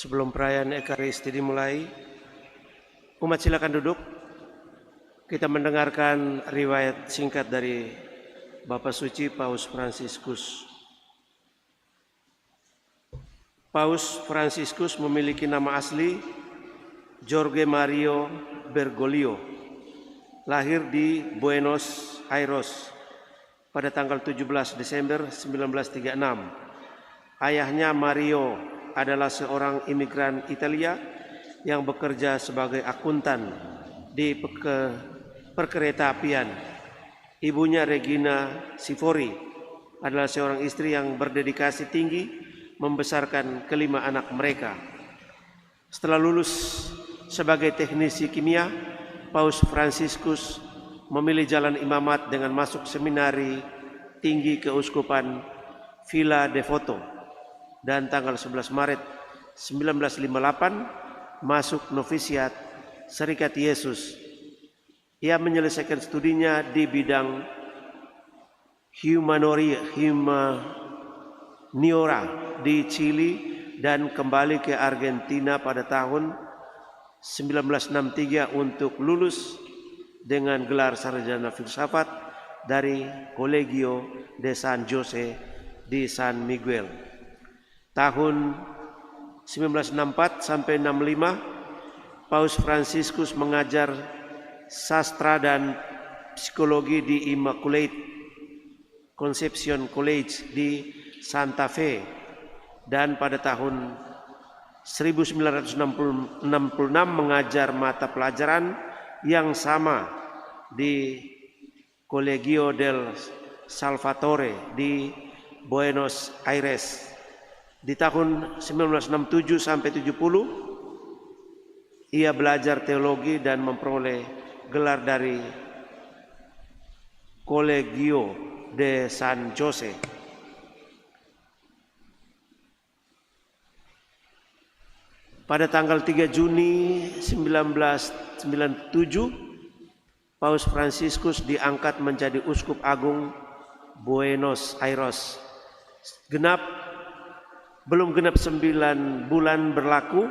Sebelum perayaan Ekaristi dimulai, umat silakan duduk. Kita mendengarkan riwayat singkat dari Bapak Suci Paus Fransiskus. Paus Fransiskus memiliki nama asli Jorge Mario Bergoglio. Lahir di Buenos Aires pada tanggal 17 Desember 1936. Ayahnya Mario adalah seorang imigran Italia yang bekerja sebagai akuntan di perkereta apian. Ibunya Regina Sifori adalah seorang istri yang berdedikasi tinggi membesarkan kelima anak mereka. Setelah lulus sebagai teknisi kimia, Paus Fransiskus memilih jalan imamat dengan masuk seminari tinggi keuskupan Villa Devoto, dan tanggal 11 Maret 1958 masuk novisiat Serikat Yesus. Ia menyelesaikan studinya di bidang humaniora di Chili dan kembali ke Argentina pada tahun 1963 untuk lulus dengan gelar sarjana filsafat dari Colegio de San Jose di San Miguel. Tahun 1964 sampai 65, Paus Fransiskus mengajar sastra dan psikologi di Immaculate Conception College di Santa Fe, dan pada tahun 1966 mengajar mata pelajaran yang sama di Colegio del Salvatore di Buenos Aires. Di tahun 1967 sampai 70 ia belajar teologi dan memperoleh gelar dari Colegio de San Jose. Pada tanggal 3 Juni 1997 Paus Fransiskus diangkat menjadi Uskup Agung Buenos Aires. Belum genap 9 bulan berlaku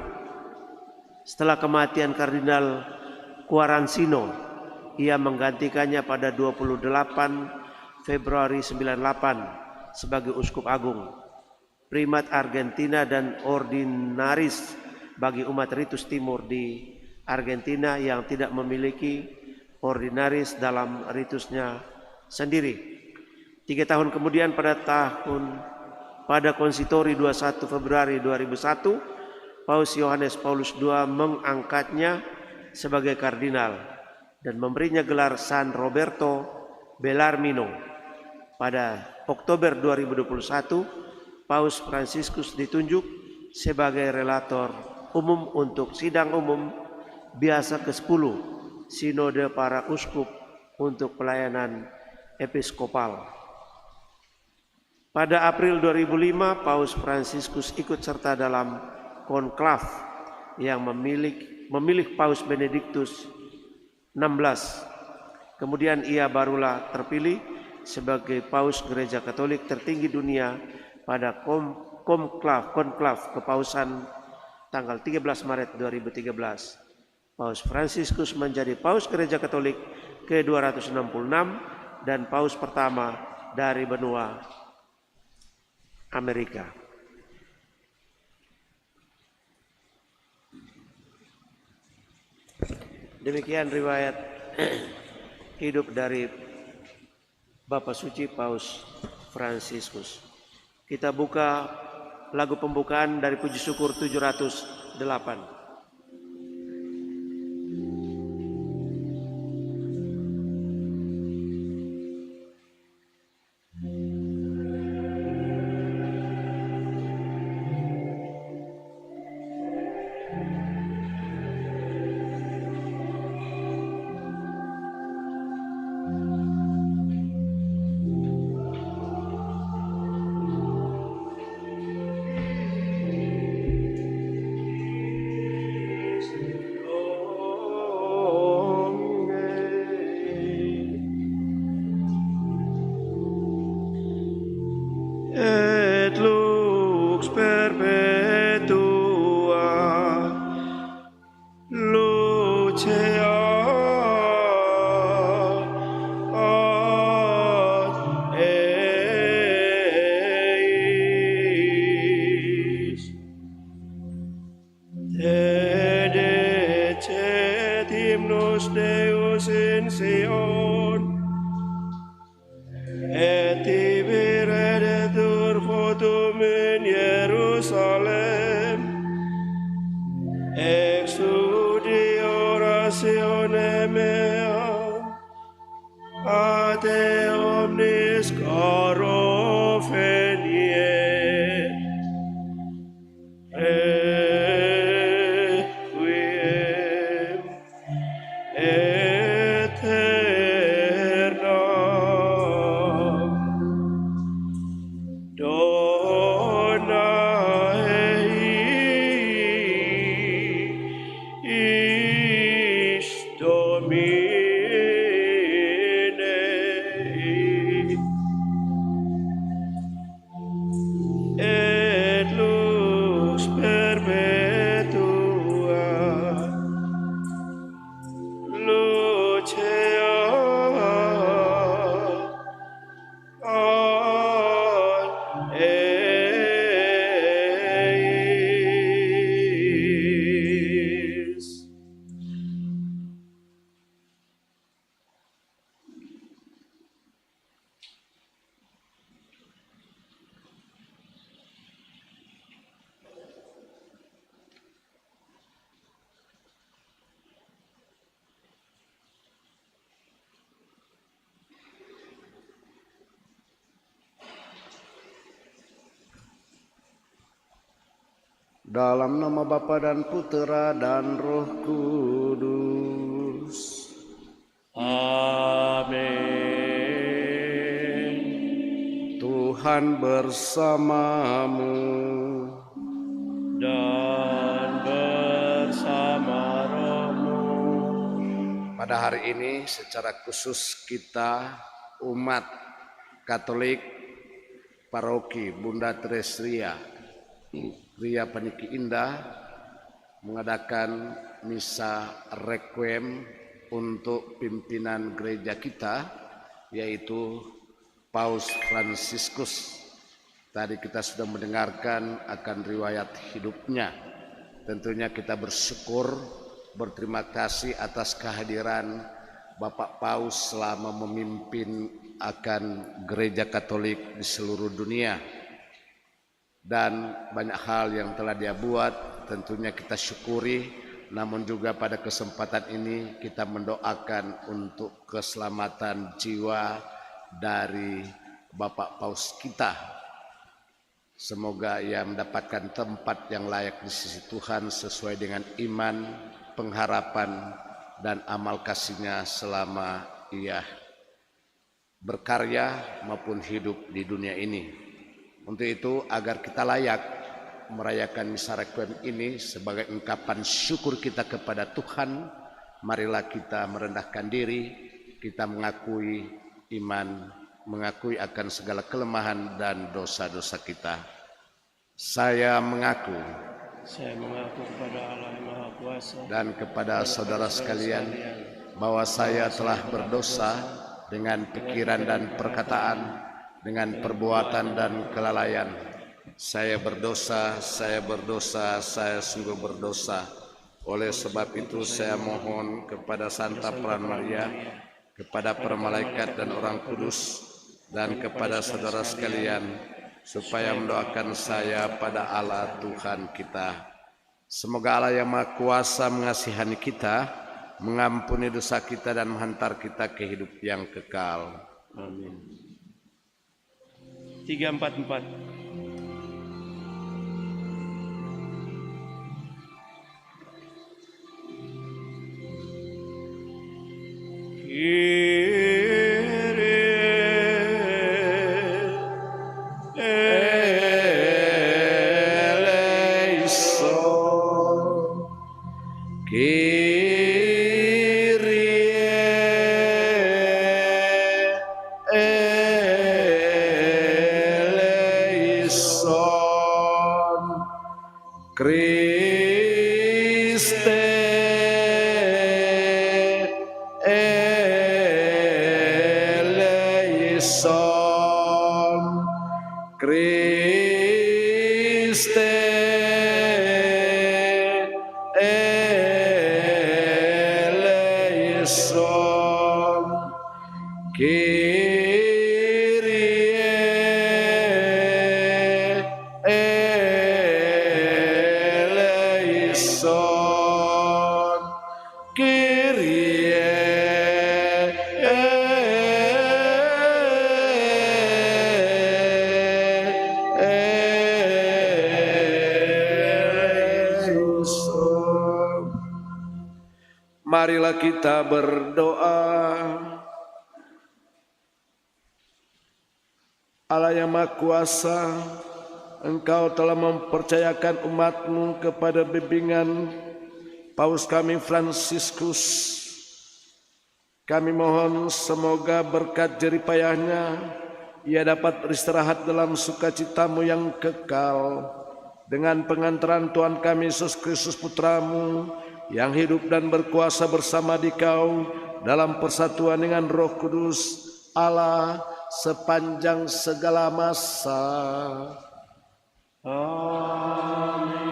setelah kematian Kardinal Quarantino. Ia menggantikannya pada 28 Februari 98 sebagai Uskup Agung, Primat Argentina dan Ordinaris bagi umat Ritus Timur di Argentina yang tidak memiliki Ordinaris dalam ritusnya sendiri. 3 tahun kemudian pada Konsitori 21 Februari 2001, Paus Yohanes Paulus II mengangkatnya sebagai kardinal dan memberinya gelar San Roberto Bellarmino. Pada Oktober 2021, Paus Fransiskus ditunjuk sebagai relator umum untuk sidang umum biasa ke-10 Sinode para Uskup untuk pelayanan episkopal. Pada April 2005, Paus Fransiskus ikut serta dalam konklav yang memilih Paus Benediktus XVI. Kemudian ia barulah terpilih sebagai Paus Gereja Katolik tertinggi dunia pada konklav kepausan tanggal 13 Maret 2013. Paus Fransiskus menjadi Paus Gereja Katolik ke-266 dan Paus pertama dari benua Amerika. Demikian riwayat hidup dari Bapak Suci Paus Fransiskus. Kita buka lagu pembukaan dari Puji Syukur 708. Deus in Sion, et tibi redetur votum in Jerusalem, exudi oratione mea, a te omnis caro veniet, requiem eterna dona eis Domine, et lux perpetua lucea ad eis. Dalam nama Bapa dan Putera dan Roh Kudus. Amin. Tuhan bersamamu. Dan bersama rohmu. Pada hari ini secara khusus kita umat Katolik Paroki Bunda Teresia Ria Paniki Indah mengadakan misa requiem untuk pimpinan gereja kita, yaitu Paus Fransiskus. Tadi kita sudah mendengarkan akan riwayat hidupnya. Tentunya kita bersyukur, berterima kasih atas kehadiran Bapak Paus selama memimpin akan gereja Katolik di seluruh dunia. Dan banyak hal yang telah dia buat tentunya kita syukuri, namun juga pada kesempatan ini kita mendoakan untuk keselamatan jiwa dari Bapak Paus kita. Semoga ia mendapatkan tempat yang layak di sisi Tuhan sesuai dengan iman, pengharapan, dan amal kasihnya selama ia berkarya maupun hidup di dunia ini. Untuk itu agar kita layak merayakan misa requiem ini sebagai ungkapan syukur kita kepada Tuhan, marilah kita merendahkan diri, kita mengakui iman, mengakui akan segala kelemahan dan dosa-dosa kita. Saya mengaku kepada Allah yang Maha Kuasa dan kepada saudara sekalian bahwa saya telah berdosa dengan pikiran dan perkataan, dengan perbuatan dan kelalaian. Saya berdosa, saya sungguh berdosa. Oleh sebab itu saya mohon kepada Santa Peran Maria, kepada para malaikat dan orang kudus, dan kepada saudara sekalian, supaya mendoakan saya pada Allah Tuhan kita. Semoga Allah yang Maha Kuasa mengasihani kita, mengampuni dosa kita dan menghantar kita ke hidup yang kekal. Amin. 344. Christe eleison, Kyrie eleison. Marilah kita berdoa. Allah yang Maha Kuasa, Engkau telah mempercayakan umat-Mu kepada bimbingan Paus kami Fransiskus. Kami mohon semoga berkat jeripayahnya ia dapat beristirahat dalam sukacita-Mu yang kekal dengan pengantaran Tuhan kami Yesus Kristus Putra-Mu yang hidup dan berkuasa bersama Dikau dalam persatuan dengan Roh Kudus Allah sepanjang segala masa. Amin.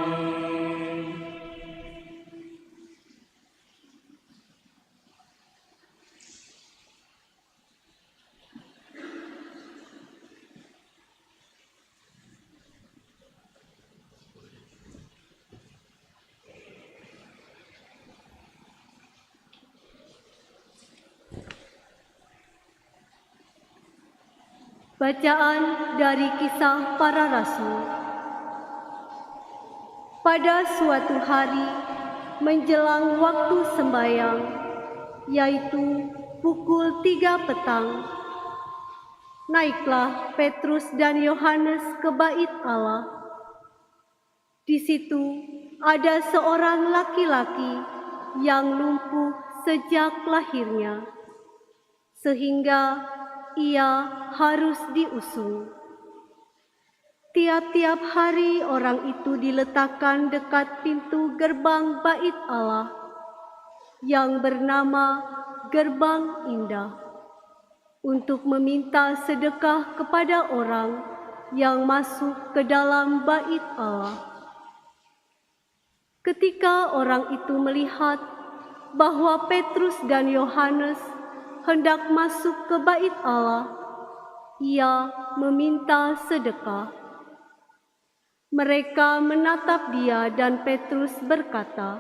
Bacaan dari Kisah Para Rasul. Pada suatu hari menjelang waktu sembahyang, yaitu pukul 3 petang, naiklah Petrus dan Yohanes ke bait Allah. Di situ ada seorang laki-laki yang lumpuh sejak lahirnya, sehingga ia harus diusung. Tiap-tiap hari orang itu diletakkan dekat pintu gerbang bait Allah yang bernama Gerbang Indah untuk meminta sedekah kepada orang yang masuk ke dalam bait Allah. Ketika orang itu melihat bahwa Petrus dan Yohanes hendak masuk ke bait Allah, ia meminta sedekah. Mereka menatap dia dan Petrus berkata,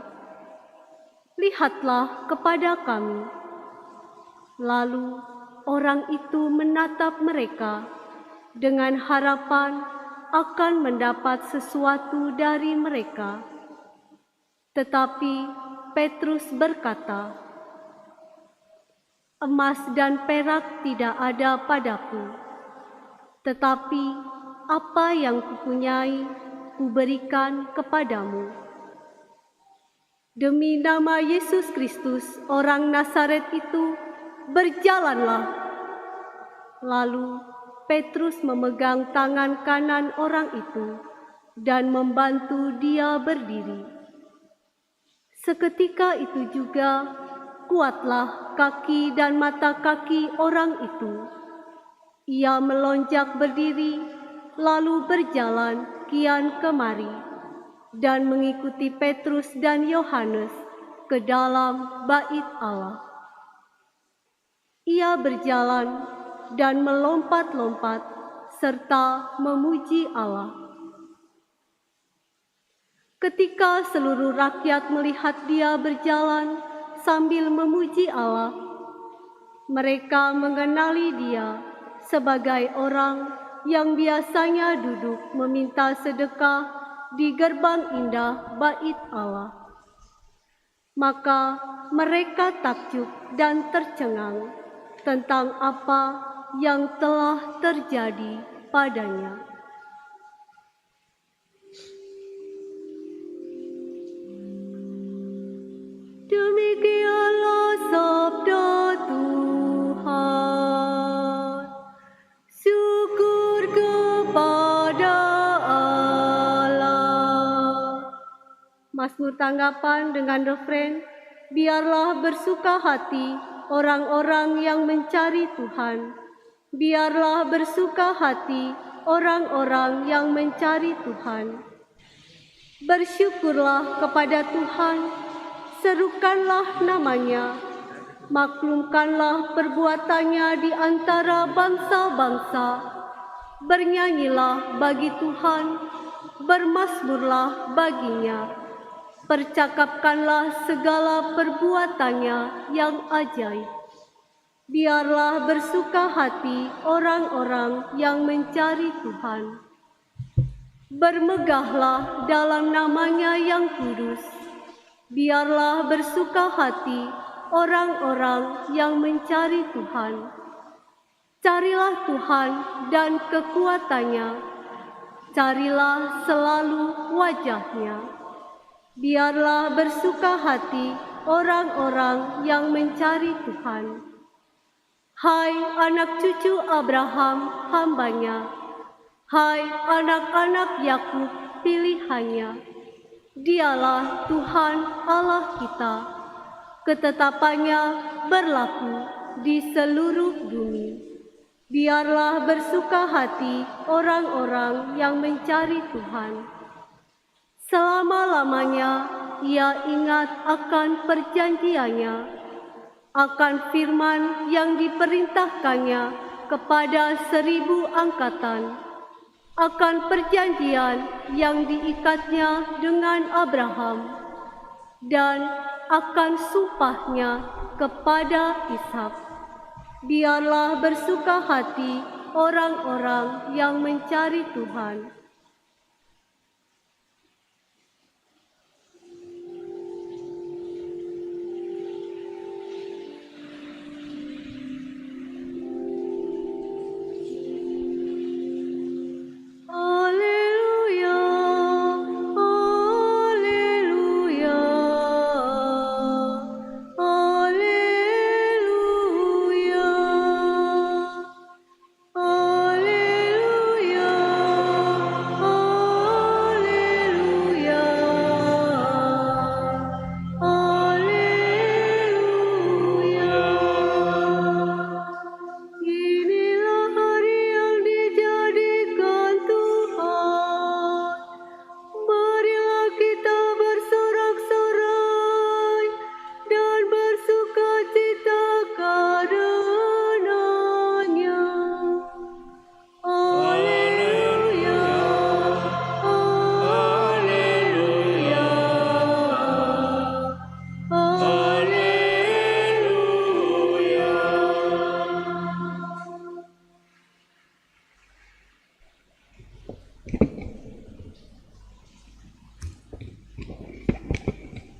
"Lihatlah kepada kami." Lalu orang itu menatap mereka dengan harapan akan mendapat sesuatu dari mereka. Tetapi Petrus berkata, "Emas dan perak tidak ada padaku, tetapi apa yang kupunyai kuberikan kepadamu. Demi nama Yesus Kristus, orang Nazaret itu, berjalanlah." Lalu Petrus memegang tangan kanan orang itu dan membantu dia berdiri. Seketika itu juga kuatlah kaki dan mata kaki orang itu. Ia melonjak berdiri, lalu berjalan kian kemari, dan mengikuti Petrus dan Yohanes ke dalam bait Allah. Ia berjalan dan melompat-lompat serta memuji Allah. Ketika seluruh rakyat melihat dia berjalan sambil memuji Allah, mereka mengenali dia sebagai orang yang biasanya duduk meminta sedekah di gerbang indah bait Allah. Maka mereka takjub dan tercengang tentang apa yang telah terjadi padanya. Demikianlah sabda Tuhan. Syukur kepada Allah. Mazmur tanggapan dengan refren, biarlah bersuka hati orang-orang yang mencari Tuhan. Biarlah bersuka hati orang-orang yang mencari Tuhan. Bersyukurlah kepada Tuhan. Serukanlah namanya, maklumkanlah perbuatannya di antara bangsa-bangsa. Bernyanyilah bagi Tuhan, bermazmurlah baginya. Percakapkanlah segala perbuatannya yang ajaib. Biarlah bersuka hati orang-orang yang mencari Tuhan. Bermegahlah dalam namanya yang kudus. Biarlah bersuka hati orang-orang yang mencari Tuhan. Carilah Tuhan dan kekuatannya. Carilah selalu wajah-Nya. Biarlah bersuka hati orang-orang yang mencari Tuhan. Hai anak cucu Abraham, hamba-Nya. Hai anak-anak Yakub, pilihannya. Dialah Tuhan Allah kita. Ketetapannya berlaku di seluruh bumi. Biarlah bersuka hati orang-orang yang mencari Tuhan. Selama-lamanya ia ingat akan perjanjiannya, akan firman yang diperintahkannya kepada 1000 angkatan, akan perjanjian yang diikatnya dengan Abraham, dan akan sumpahnya kepada Ishak. Biarlah bersuka hati orang-orang yang mencari Tuhan.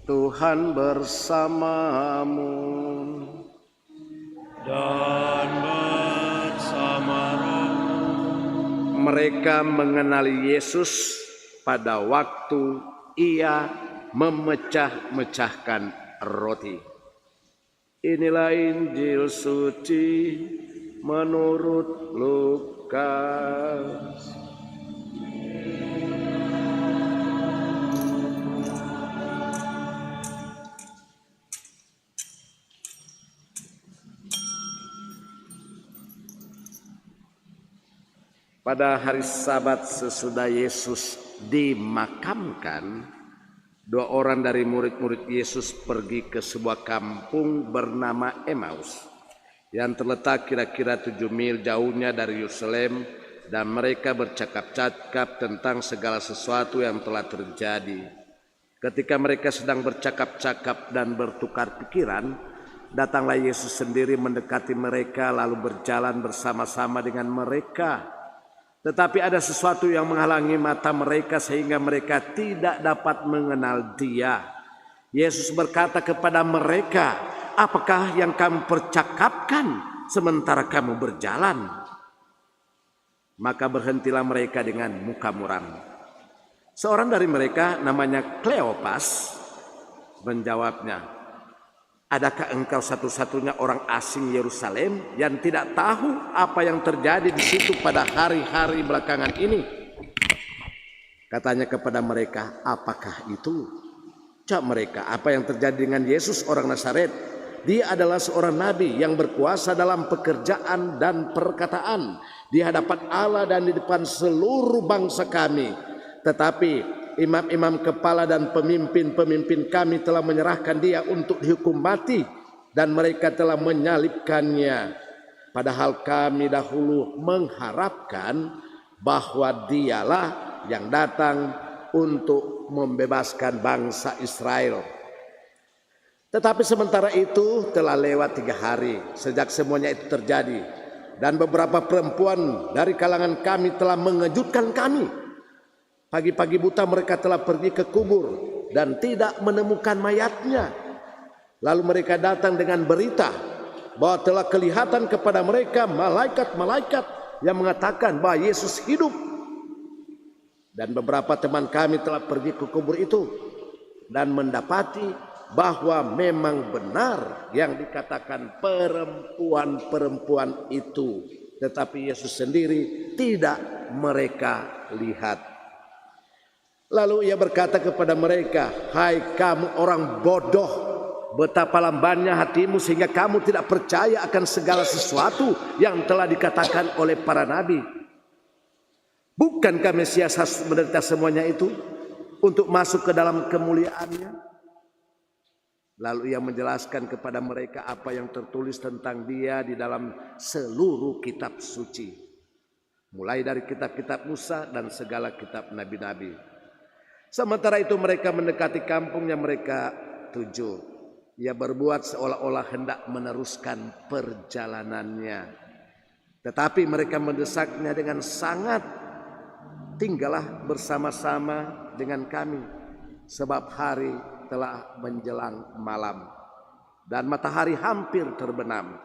Tuhan bersamamu dan bersama rohmu. Mereka mengenali Yesus pada waktu ia memecah-mecahkan roti. Inilah Injil suci menurut Lukas. Pada hari Sabat sesudah Yesus dimakamkan, 2 orang dari murid-murid Yesus pergi ke sebuah kampung bernama Emmaus yang terletak kira-kira 7 mil jauhnya dari Yerusalem, dan mereka bercakap-cakap tentang segala sesuatu yang telah terjadi. Ketika mereka sedang bercakap-cakap dan bertukar pikiran, datanglah Yesus sendiri mendekati mereka lalu berjalan bersama-sama dengan mereka. Tetapi ada sesuatu yang menghalangi mata mereka sehingga mereka tidak dapat mengenal Dia. Yesus berkata kepada mereka, "Apakah yang kamu percakapkan sementara kamu berjalan?" Maka berhentilah mereka dengan muka muram. Seorang dari mereka namanya Kleopas menjawabnya, "Adakah engkau satu-satunya orang asing Yerusalem yang tidak tahu apa yang terjadi di situ pada hari-hari belakangan ini?" Katanya kepada mereka, "Apakah itu?" Jawab mereka, "Apa yang terjadi dengan Yesus orang Nazaret? Dia adalah seorang nabi yang berkuasa dalam pekerjaan dan perkataan di hadapan Allah dan di depan seluruh bangsa kami. Tetapi imam-imam kepala dan pemimpin-pemimpin kami telah menyerahkan dia untuk dihukum mati, dan mereka telah menyalibkannya. Padahal kami dahulu mengharapkan bahwa dialah yang datang untuk membebaskan bangsa Israel. Tetapi sementara itu telah lewat 3 hari sejak semuanya itu terjadi, dan beberapa perempuan dari kalangan kami telah mengejutkan kami. Pagi-pagi buta mereka telah pergi ke kubur dan tidak menemukan mayatnya. Lalu mereka datang dengan berita bahwa telah kelihatan kepada mereka malaikat-malaikat yang mengatakan bahwa Yesus hidup. Dan beberapa teman kami telah pergi ke kubur itu dan mendapati bahwa memang benar yang dikatakan perempuan-perempuan itu, tetapi Yesus sendiri tidak mereka lihat. Lalu ia berkata kepada mereka, "Hai kamu orang bodoh, betapa lambannya hatimu sehingga kamu tidak percaya akan segala sesuatu yang telah dikatakan oleh para nabi. Bukankah Mesias harus menderita semuanya itu untuk masuk ke dalam kemuliaannya?" Lalu ia menjelaskan kepada mereka apa yang tertulis tentang dia di dalam seluruh kitab suci, mulai dari kitab-kitab Musa dan segala kitab nabi-nabi. Sementara itu mereka mendekati kampung yang mereka tuju. Ia berbuat seolah-olah hendak meneruskan perjalanannya, tetapi mereka mendesaknya dengan sangat, "Tinggallah bersama-sama dengan kami, sebab hari telah menjelang malam dan matahari hampir terbenam."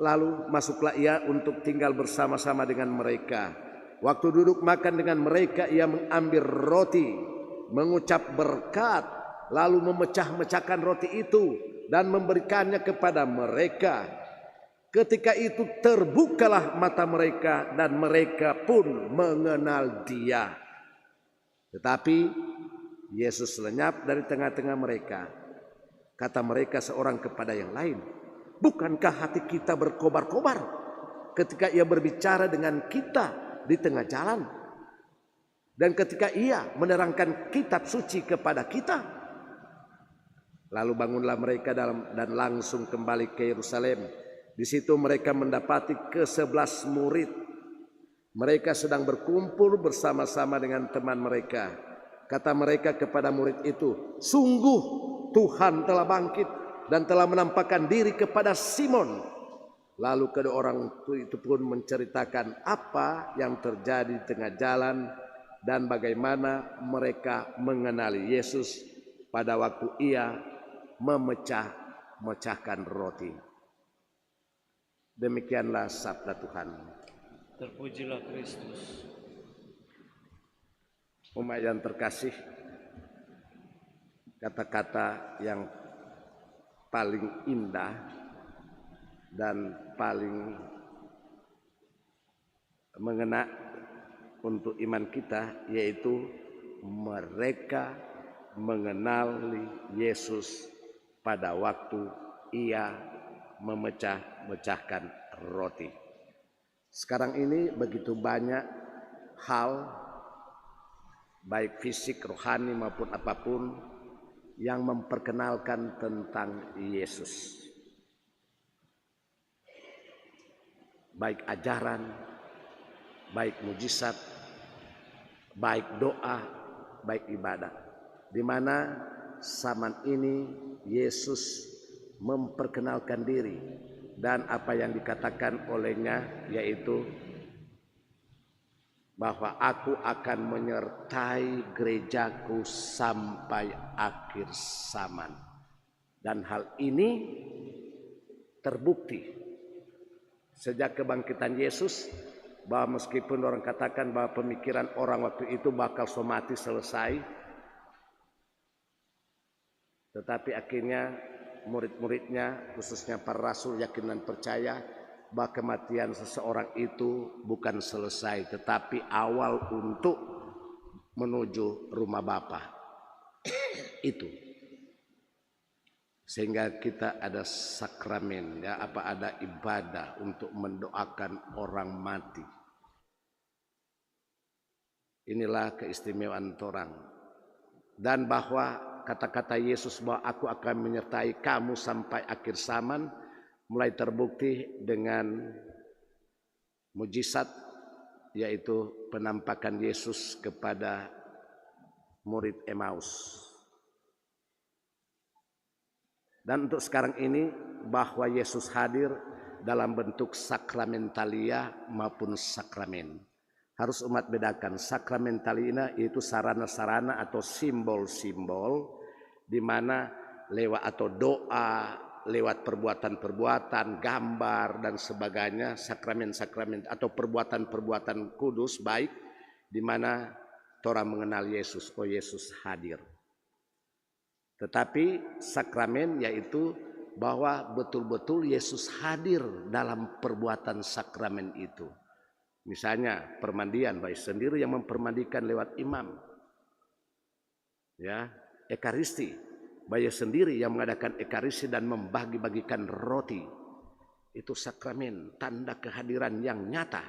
Lalu masuklah ia untuk tinggal bersama-sama dengan mereka. Waktu duduk makan dengan mereka, ia mengambil roti, mengucap berkat, lalu memecah-mecahkan roti itu dan memberikannya kepada mereka. Ketika itu terbukalah mata mereka dan mereka pun mengenal dia. Tetapi Yesus lenyap dari tengah-tengah mereka. Kata mereka seorang kepada yang lain, "Bukankah hati kita berkobar-kobar ketika ia berbicara dengan kita di tengah jalan, dan ketika ia menerangkan kitab suci kepada kita?" Lalu bangunlah mereka dan langsung kembali ke Yerusalem. Di situ mereka mendapati ke-11 murid. Mereka sedang berkumpul bersama-sama dengan teman mereka. Kata mereka kepada murid itu, "Sungguh Tuhan telah bangkit dan telah menampakkan diri kepada Simon." Lalu kedua orang itu pun menceritakan apa yang terjadi di tengah jalan dan bagaimana mereka mengenali Yesus pada waktu ia memecah-mecahkan roti. Demikianlah sabda Tuhan. Terpujilah Kristus. Umat yang terkasih, kata-kata yang paling indah dan paling mengena untuk iman kita, yaitu mereka mengenali Yesus pada waktu ia memecah-mecahkan roti. Sekarang ini begitu banyak hal, baik fisik, rohani maupun apapun, yang memperkenalkan tentang Yesus. Baik ajaran, baik mujizat, baik doa, baik ibadah. Di mana zaman ini Yesus memperkenalkan diri dan apa yang dikatakan olehnya, yaitu bahwa aku akan menyertai gerejaku sampai akhir zaman. Dan hal ini terbukti sejak kebangkitan Yesus, bahwa meskipun orang katakan bahwa pemikiran orang waktu itu bakal otomatis selesai, tetapi akhirnya murid-muridnya, khususnya para rasul, yakin dan percaya bahwa kematian seseorang itu bukan selesai, tetapi awal untuk menuju rumah Bapa. Itu. Sehingga kita ada sakramen, ya, ada ibadah untuk mendoakan orang mati. Inilah keistimewaan orang. Dan bahwa kata-kata Yesus bahwa aku akan menyertai kamu sampai akhir zaman, mulai terbukti dengan mujizat, yaitu penampakan Yesus kepada murid Emmaus. Dan untuk sekarang ini bahwa Yesus hadir dalam bentuk sakramentalia maupun sakramen. Harus umat bedakan, sakramentalia itu sarana-sarana atau simbol-simbol di mana lewat atau doa, lewat perbuatan-perbuatan, gambar dan sebagainya, sakramen-sakramen atau perbuatan-perbuatan kudus baik di mana orang mengenal Yesus, oh Yesus hadir. Tetapi sakramen yaitu bahwa betul-betul Yesus hadir dalam perbuatan sakramen itu. Misalnya permandian, baik sendiri yang mempermandikan lewat imam. Ya, ekaristi, baik sendiri yang mengadakan ekaristi dan membagi-bagikan roti. Itu sakramen, tanda kehadiran yang nyata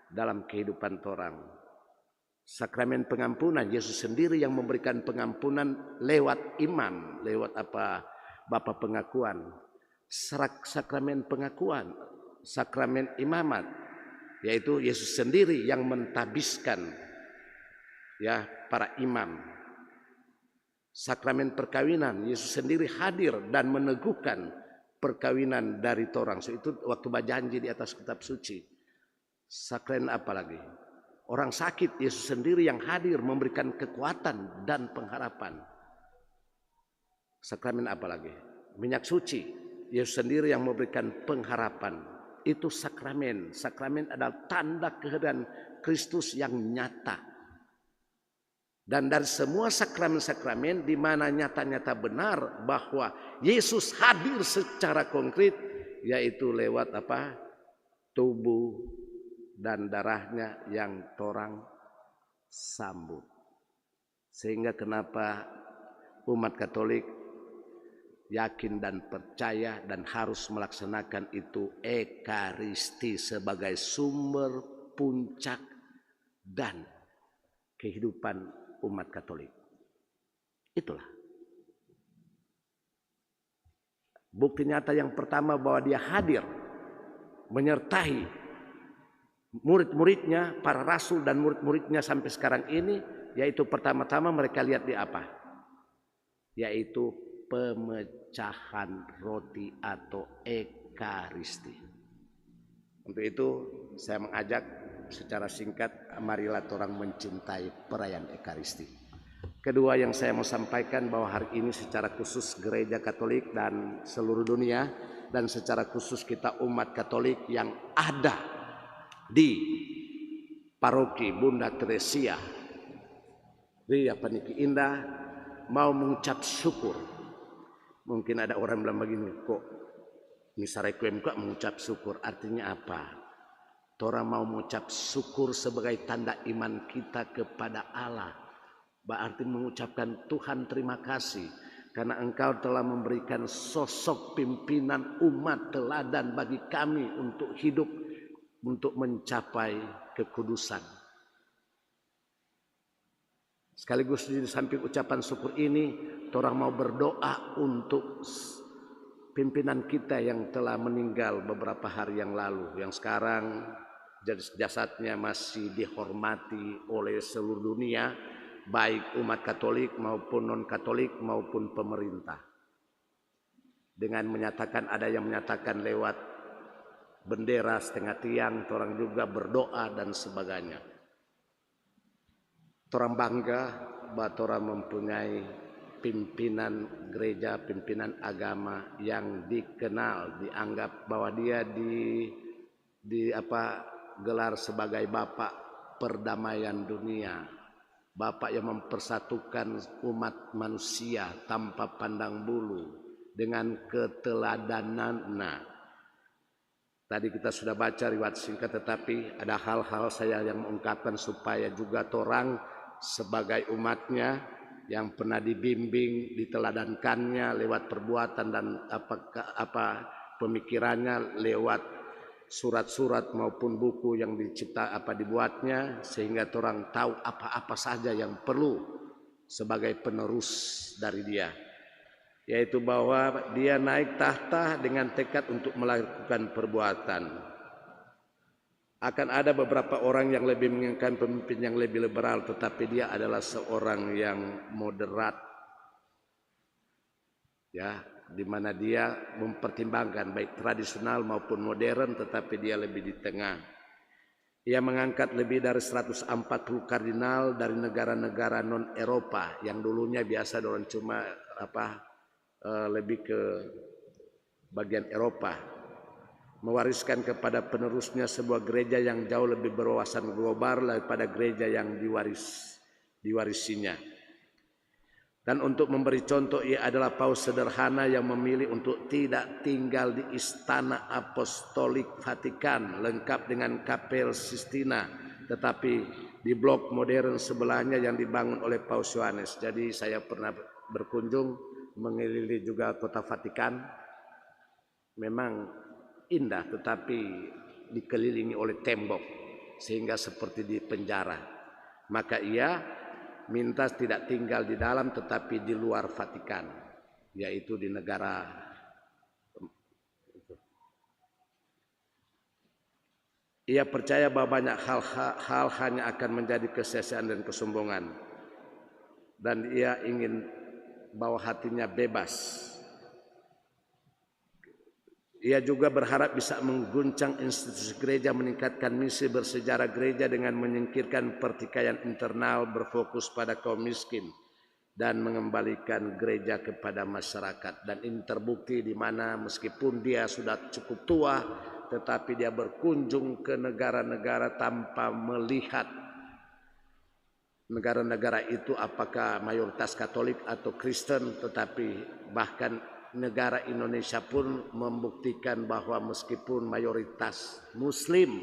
dalam kehidupan orang. Sakramen pengampunan, Yesus sendiri yang memberikan pengampunan lewat imam, lewat Bapa pengakuan. Sakramen pengakuan, sakramen imamat, yaitu Yesus sendiri yang mentabiskan ya para imam. Sakramen perkawinan, Yesus sendiri hadir dan meneguhkan perkawinan dari orang. So, itu waktu berjanji di atas kitab suci. Sakramen apa lagi? Orang sakit, Yesus sendiri yang hadir memberikan kekuatan dan pengharapan. Sakramen apa lagi? Minyak suci, Yesus sendiri yang memberikan pengharapan. Itu sakramen. Sakramen adalah tanda kehadiran Kristus yang nyata. Dan dari semua sakramen-sakramen di mana nyata-nyata benar bahwa Yesus hadir secara konkret, yaitu lewat tubuh dan darahnya yang torang sambut. Sehingga kenapa umat Katolik yakin dan percaya dan harus melaksanakan itu ekaristi sebagai sumber puncak dan kehidupan umat Katolik. Itulah bukti nyata yang pertama bahwa dia hadir menyertai murid-muridnya, para rasul dan murid-muridnya sampai sekarang ini, yaitu pertama-tama mereka lihat di apa? Yaitu pemecahan roti atau ekaristi. Untuk itu saya mengajak secara singkat, marilah orang mencintai perayaan ekaristi. Kedua yang saya mau sampaikan bahwa hari ini secara khusus gereja Katolik dan seluruh dunia dan secara khusus kita umat Katolik yang ada di paroki Bunda Teresia di Paniki Indah mau mengucap syukur. Mungkin ada orang bilang begini, kok misarequiem kok mengucap syukur, artinya apa? Orang mau mengucap syukur sebagai tanda iman kita kepada Allah. Berarti mengucapkan Tuhan terima kasih karena Engkau telah memberikan sosok pimpinan umat teladan bagi kami untuk hidup, untuk mencapai kekudusan. Sekaligus di samping ucapan syukur ini, orang mau berdoa untuk pimpinan kita yang telah meninggal beberapa hari yang lalu, yang sekarang jasadnya masih dihormati oleh seluruh dunia, baik umat Katolik maupun non-Katolik maupun pemerintah. Dengan menyatakan, ada yang menyatakan lewat bendera setengah tiang, orang juga berdoa dan sebagainya. Orang bangga bahwa orang mempunyai pimpinan gereja, pimpinan agama yang dikenal, dianggap bahwa dia gelar sebagai Bapak perdamaian dunia, Bapak yang mempersatukan umat manusia tanpa pandang bulu dengan keteladanan. Tadi kita sudah baca riwayat singkat, tetapi ada hal-hal saya yang mengungkapkan supaya juga orang sebagai umatnya yang pernah dibimbing, diteladankannya lewat perbuatan dan pemikirannya lewat surat-surat maupun buku yang dibuatnya, sehingga orang tahu apa-apa saja yang perlu sebagai penerus dari dia. Yaitu bahwa dia naik tahta dengan tekad untuk melakukan perbuatan. Akan ada beberapa orang yang lebih menginginkan pemimpin yang lebih liberal, tetapi dia adalah seorang yang moderat, ya, di mana dia mempertimbangkan baik tradisional maupun modern, tetapi dia lebih di tengah. Ia mengangkat lebih dari 140 kardinal dari negara-negara non Eropa yang dulunya biasa orang cuma lebih ke bagian Eropa, mewariskan kepada penerusnya sebuah gereja yang jauh lebih berwawasan global daripada gereja yang diwarisinya. Dan untuk memberi contoh, ia adalah paus sederhana yang memilih untuk tidak tinggal di Istana Apostolik Vatikan lengkap dengan Kapel Sistina, tetapi di blok modern sebelahnya yang dibangun oleh Paus Yohanes. Jadi saya pernah berkunjung mengelilingi juga kota Vatikan. Memang indah, tetapi dikelilingi oleh tembok sehingga seperti di penjara. Maka ia minta tidak tinggal di dalam tetapi di luar Vatikan, yaitu di negara. Ia percaya bahwa banyak hal hanya akan menjadi kesia-siaan dan kesombongan, dan ia ingin bahwa hatinya bebas. Ia juga berharap bisa mengguncang institusi gereja, meningkatkan misi bersejarah gereja dengan menyingkirkan pertikaian internal, berfokus pada kaum miskin dan mengembalikan gereja kepada masyarakat. Dan ini terbukti di mana meskipun dia sudah cukup tua, tetapi dia berkunjung ke negara-negara tanpa melihat negara-negara itu apakah mayoritas Katolik atau Kristen, tetapi bahkan negara Indonesia pun membuktikan bahwa meskipun mayoritas Muslim,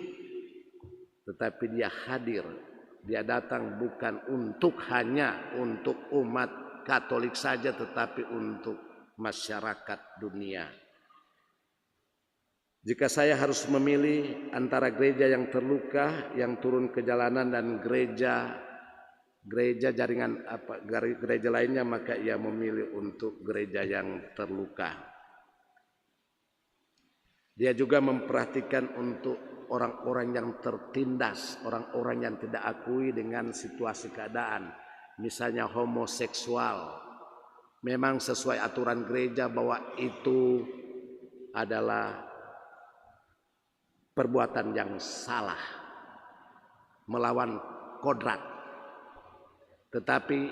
tetapi dia hadir, dia datang bukan hanya untuk umat Katolik saja, tetapi untuk masyarakat dunia. Jika saya harus memilih antara gereja yang terluka, yang turun ke jalanan, dan gereja lainnya, maka ia memilih untuk gereja yang terluka. Dia juga memperhatikan untuk orang-orang yang tertindas, orang-orang yang tidak akui dengan situasi keadaan, misalnya homoseksual. Memang sesuai aturan gereja bahwa itu adalah perbuatan yang salah, melawan kodrat. Tetapi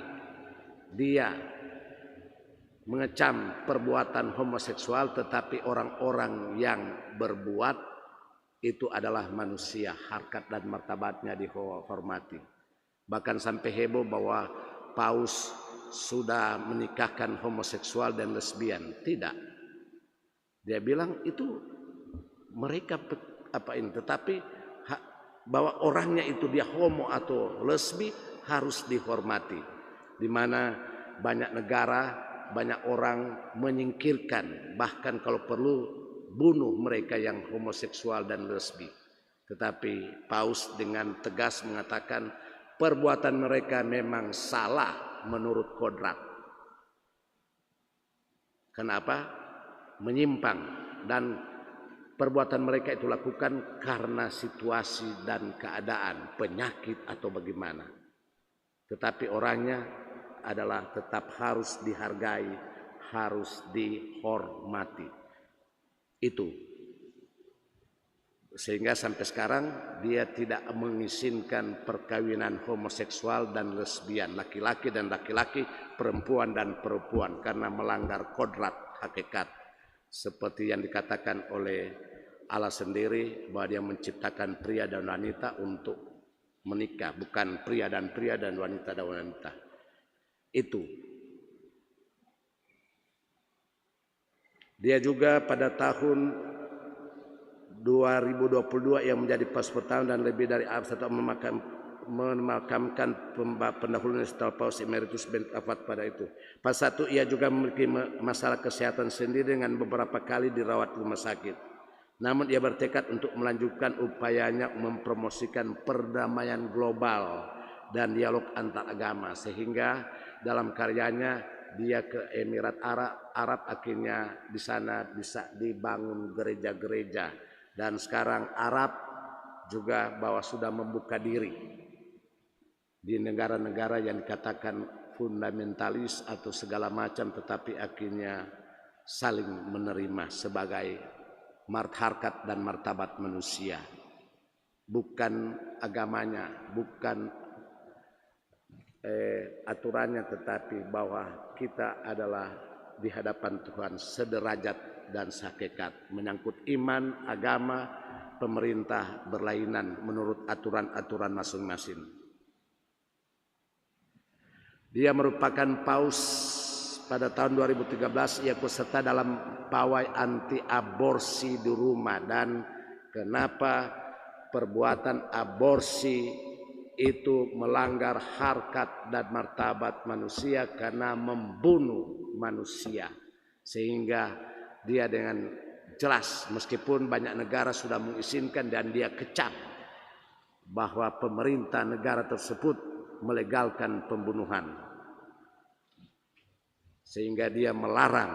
dia mengecam perbuatan homoseksual, tetapi orang-orang yang berbuat itu adalah manusia, harkat dan martabatnya dihormati. Bahkan sampai heboh bahwa paus sudah menikahkan homoseksual dan lesbian. Tidak. Dia bilang itu mereka tetapi bahwa orangnya itu dia homo atau lesbi harus dihormati, di mana banyak negara, banyak orang menyingkirkan, bahkan kalau perlu bunuh mereka yang homoseksual dan lesbi. Tetapi paus dengan tegas mengatakan perbuatan mereka memang salah menurut kodrat. Kenapa? Menyimpang, dan perbuatan mereka itu lakukan karena situasi dan keadaan, penyakit atau bagaimana. Tetapi orangnya adalah tetap harus dihargai, harus dihormati. Itu. Sehingga sampai sekarang dia tidak mengizinkan perkawinan homoseksual dan lesbian, laki-laki dan laki-laki, perempuan dan perempuan, karena melanggar kodrat hakikat. Seperti yang dikatakan oleh Allah sendiri bahwa dia menciptakan pria dan wanita untuk menikah, bukan pria dan wanita dan wanita. Itu. Dia juga pada tahun 2022 yang menjadi paus pertama dan lebih dari satu memakamkan pendahulunya setelah Paus Emeritus Benedict pada itu. Pas satu, ia juga memiliki masalah kesehatan sendiri dengan beberapa kali dirawat rumah sakit. Namun ia bertekad untuk melanjutkan upayanya mempromosikan perdamaian global dan dialog antar agama, sehingga dalam karyanya dia ke Emirat Arab akhirnya di sana bisa dibangun gereja-gereja, dan sekarang Arab juga bahwa sudah membuka diri di negara-negara yang dikatakan fundamentalis atau segala macam, tetapi akhirnya saling menerima sebagai harkat dan martabat manusia, bukan agamanya, bukan aturannya, tetapi bahwa kita adalah di hadapan Tuhan sederajat dan sehakikat. Menyangkut iman, agama, pemerintah berlainan menurut aturan-aturan masing-masing. Dia merupakan paus pada tahun 2013. Ia ikut serta dalam pawai anti aborsi di Roma. Dan kenapa perbuatan aborsi itu melanggar harkat dan martabat manusia? Karena membunuh manusia. Sehingga dia dengan jelas, meskipun banyak negara sudah mengizinkan dan dia kecap bahwa pemerintah negara tersebut melegalkan pembunuhan, sehingga dia melarang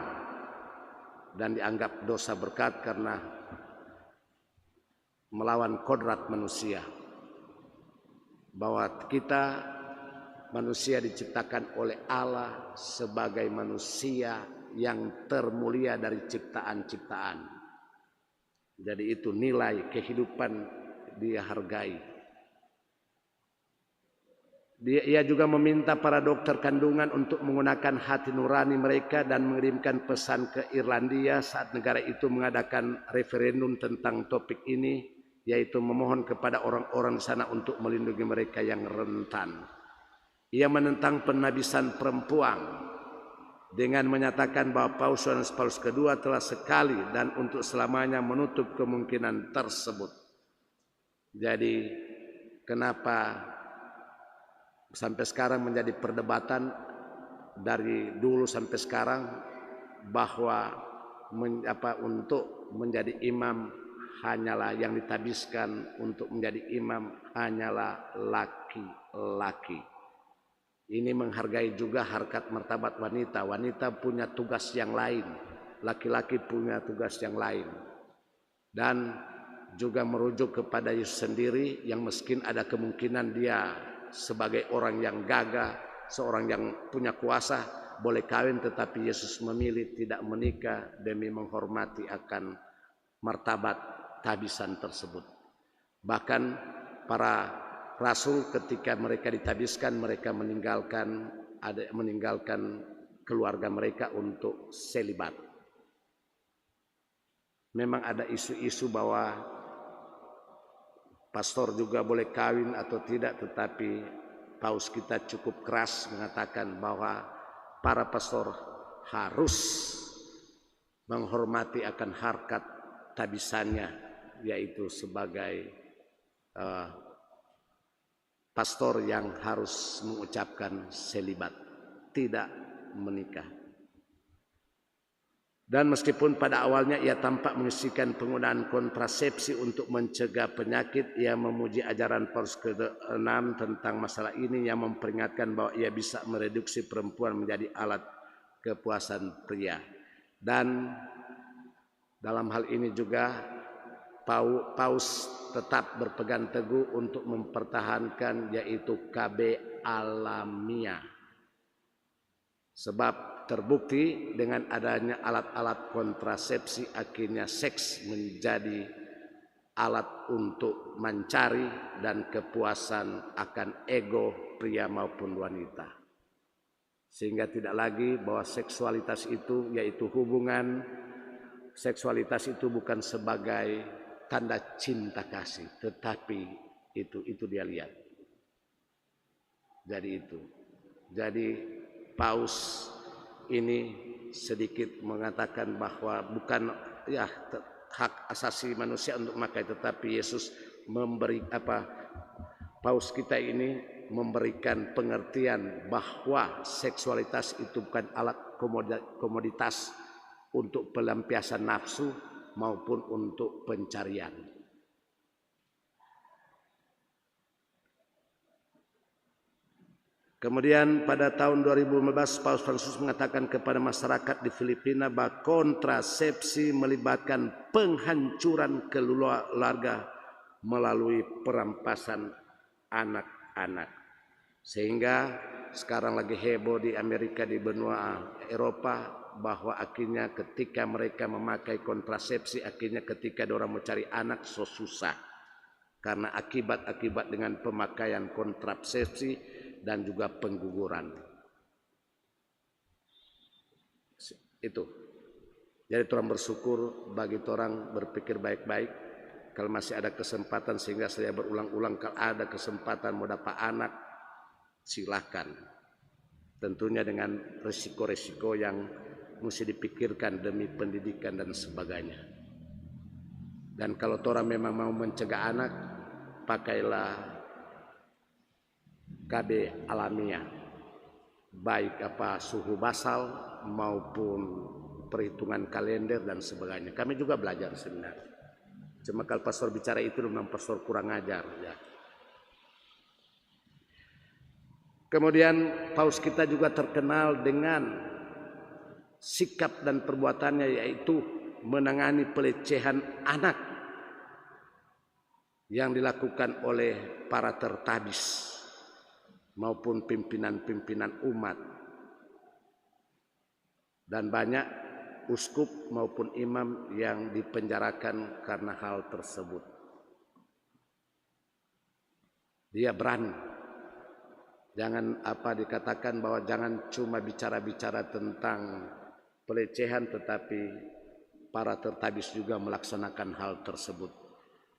dan dianggap dosa berat karena melawan kodrat manusia. Bahwa kita manusia diciptakan oleh Allah sebagai manusia yang termulia dari ciptaan-ciptaan. Jadi itu nilai kehidupan dia hargai. Ia juga meminta para dokter kandungan untuk menggunakan hati nurani mereka dan mengirimkan pesan ke Irlandia saat negara itu mengadakan referendum tentang topik ini, yaitu memohon kepada orang-orang di sana untuk melindungi mereka yang rentan. Ia menentang penabisan perempuan dengan menyatakan bahwa Paus Yohanes Paulus II telah sekali dan untuk selamanya menutup kemungkinan tersebut. Jadi kenapa sampai sekarang menjadi perdebatan dari dulu sampai sekarang bahwa untuk menjadi imam hanyalah yang ditabiskan untuk menjadi imam hanyalah laki-laki. Ini menghargai juga harkat martabat wanita. Wanita punya tugas yang lain, laki-laki punya tugas yang lain. Dan juga merujuk kepada Yesus sendiri yang mungkin ada kemungkinan dia sebagai orang yang gagah, seorang yang punya kuasa, boleh kawin, tetapi Yesus memilih tidak menikah demi menghormati akan martabat tabisan tersebut. Bahkan para rasul ketika mereka ditabiskan, mereka meninggalkan keluarga mereka untuk selibat. Memang ada isu-isu bahwa pastor juga boleh kawin atau tidak, tetapi paus kita cukup keras mengatakan bahwa para pastor harus menghormati akan harkat tabisannya, yaitu sebagai pastor yang harus mengucapkan selibat, tidak menikah. Dan meskipun pada awalnya ia tampak mengisikan penggunaan kontrasepsi untuk mencegah penyakit, ia memuji ajaran Paulus ke-6 tentang masalah ini yang memperingatkan bahwa ia bisa mereduksi perempuan menjadi alat kepuasan pria. Dan dalam hal ini juga Paus tetap berpegang teguh untuk mempertahankan yaitu KB alamiah. Sebab terbukti dengan adanya alat-alat kontrasepsi akhirnya seks menjadi alat untuk mencari dan kepuasan akan ego pria maupun wanita. Sehingga tidak lagi bahwa seksualitas itu yaitu hubungan, seksualitas itu bukan sebagai tanda cinta kasih, tetapi itu dia lihat. Jadi Paus ini sedikit mengatakan bahwa bukan hak asasi manusia untuk memakai, tetapi Yesus memberi Paus kita ini memberikan pengertian bahwa seksualitas itu bukan alat komoditas untuk pelampiasan nafsu maupun untuk pencarian. Kemudian pada tahun 2015 Paus Fransiskus mengatakan kepada masyarakat di Filipina bahwa kontrasepsi melibatkan penghancuran keluarga melalui perampasan anak-anak. Sehingga sekarang lagi heboh di Amerika, di benua Eropa, bahwa akhirnya ketika mereka memakai kontrasepsi, akhirnya ketika orang mau cari anak so susah karena akibat dengan pemakaian kontrasepsi dan juga pengguguran. Itu. Jadi orang bersyukur, bagi orang berpikir baik-baik. Kalau masih ada kesempatan, sehingga saya berulang-ulang, kalau ada kesempatan mau dapat anak, silakan. Tentunya dengan risiko-risiko yang mesti dipikirkan demi pendidikan dan sebagainya. Dan kalau orang memang mau mencegah anak, pakailah KB alamiah, baik suhu basal maupun perhitungan kalender dan sebagainya. Kami juga belajar sebenarnya. Cuma kalau pastor bicara itu memang pastor kurang ajar ya. Kemudian paus kita juga terkenal dengan sikap dan perbuatannya, yaitu menangani pelecehan anak yang dilakukan oleh para tertabis maupun pimpinan-pimpinan umat. Dan banyak uskup maupun imam yang dipenjarakan karena hal tersebut. Dia berani. Jangan dikatakan bahwa jangan cuma bicara-bicara tentang pelecehan, tetapi para tertabis juga melaksanakan hal tersebut.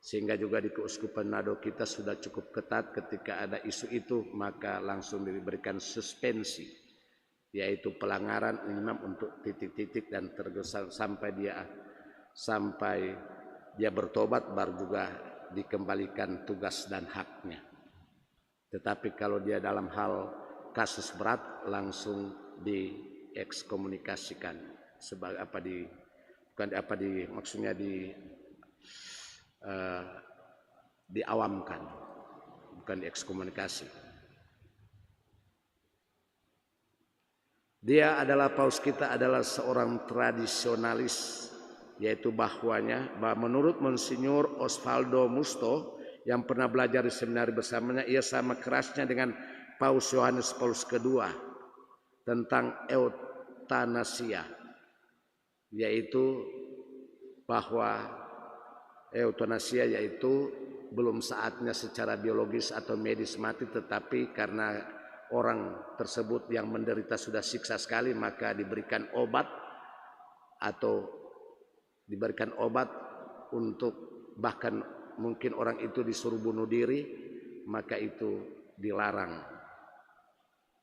Sehingga juga di Keuskupan Manado kita sudah cukup ketat, ketika ada isu itu maka langsung diberikan suspensi, yaitu pelanggaran imam untuk titik-titik dan tergesa sampai dia bertobat, baru juga dikembalikan tugas dan haknya. Tetapi kalau dia dalam hal kasus berat, langsung diekskomunikasikan sebagai diawamkan, bukan diekskomunikasi. Dia adalah, paus kita adalah seorang tradisionalis, yaitu bahwa menurut Monsinyur Osvaldo Musto yang pernah belajar di seminari bersamanya, ia sama kerasnya dengan Paus Yohanes Paulus II tentang eutanasia, yaitu bahwa eutanasia yaitu belum saatnya secara biologis atau medis mati, tetapi karena orang tersebut yang menderita sudah siksa sekali, maka diberikan obat untuk, bahkan mungkin orang itu disuruh bunuh diri, maka itu dilarang.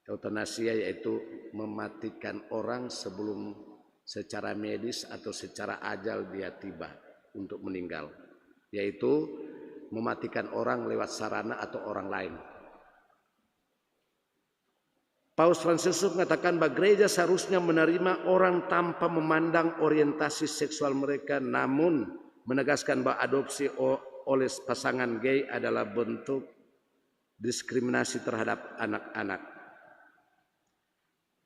Eutanasia yaitu mematikan orang sebelum secara medis atau secara ajal dia tiba untuk meninggal, yaitu mematikan orang lewat sarana atau orang lain. Paus Fransiskus mengatakan bahwa gereja seharusnya menerima orang tanpa memandang orientasi seksual mereka, namun menegaskan bahwa adopsi oleh pasangan gay adalah bentuk diskriminasi terhadap anak-anak.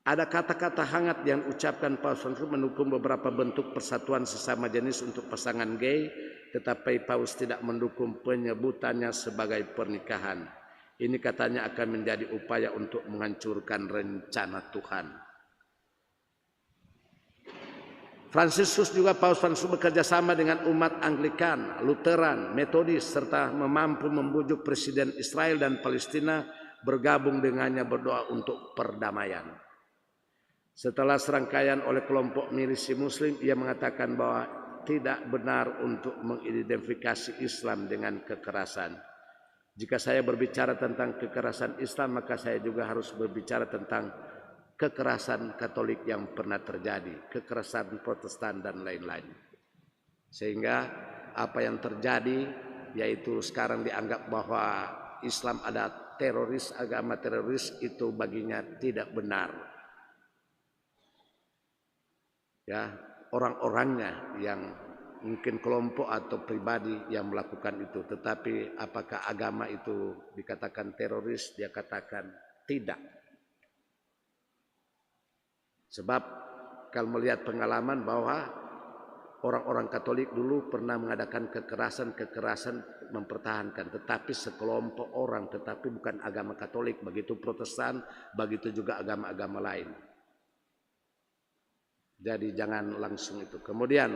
Ada kata-kata hangat yang ucapkan Paus Fransiskus mendukung beberapa bentuk persatuan sesama jenis untuk pasangan gay, tetapi Paus tidak mendukung penyebutannya sebagai pernikahan. Ini katanya akan menjadi upaya untuk menghancurkan rencana Tuhan. Paus Fransiskus bekerja sama dengan umat Anglikan, Lutheran, Metodis, serta mampu membujuk Presiden Israel dan Palestina bergabung dengannya berdoa untuk perdamaian. Setelah serangkaian oleh kelompok milisi Muslim, ia mengatakan bahwa tidak benar untuk mengidentifikasi Islam dengan kekerasan. Jika saya berbicara tentang kekerasan Islam, maka saya juga harus berbicara tentang kekerasan Katolik yang pernah terjadi, kekerasan Protestan dan lain-lain. Sehingga apa yang terjadi, yaitu sekarang dianggap bahwa Islam ada teroris, agama teroris, itu baginya tidak benar. Ya, orang-orangnya yang mungkin kelompok atau pribadi yang melakukan itu, tetapi apakah agama itu dikatakan teroris? Dia katakan tidak. Sebab kalau melihat pengalaman bahwa orang-orang Katolik dulu pernah mengadakan kekerasan mempertahankan, tetapi sekelompok orang, tetapi bukan agama Katolik, begitu Protestan, begitu juga agama-agama lain. Jadi jangan langsung itu. Kemudian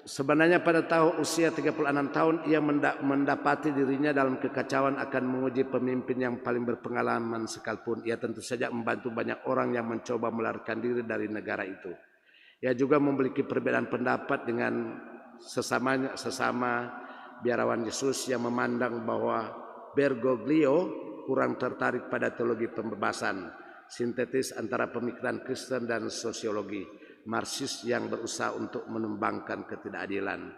sebenarnya pada tahun usia 36 tahun ia mendapati dirinya dalam kekacauan akan menguji pemimpin yang paling berpengalaman sekalipun. Ia tentu saja membantu banyak orang yang mencoba melarikan diri dari negara itu. Ia juga memiliki perbedaan pendapat dengan sesama biarawan Yesus yang memandang bahwa Bergoglio kurang tertarik pada teologi pembebasan sintetis antara pemikiran Kristen dan sosiologi Marxis yang berusaha untuk menumbangkan ketidakadilan.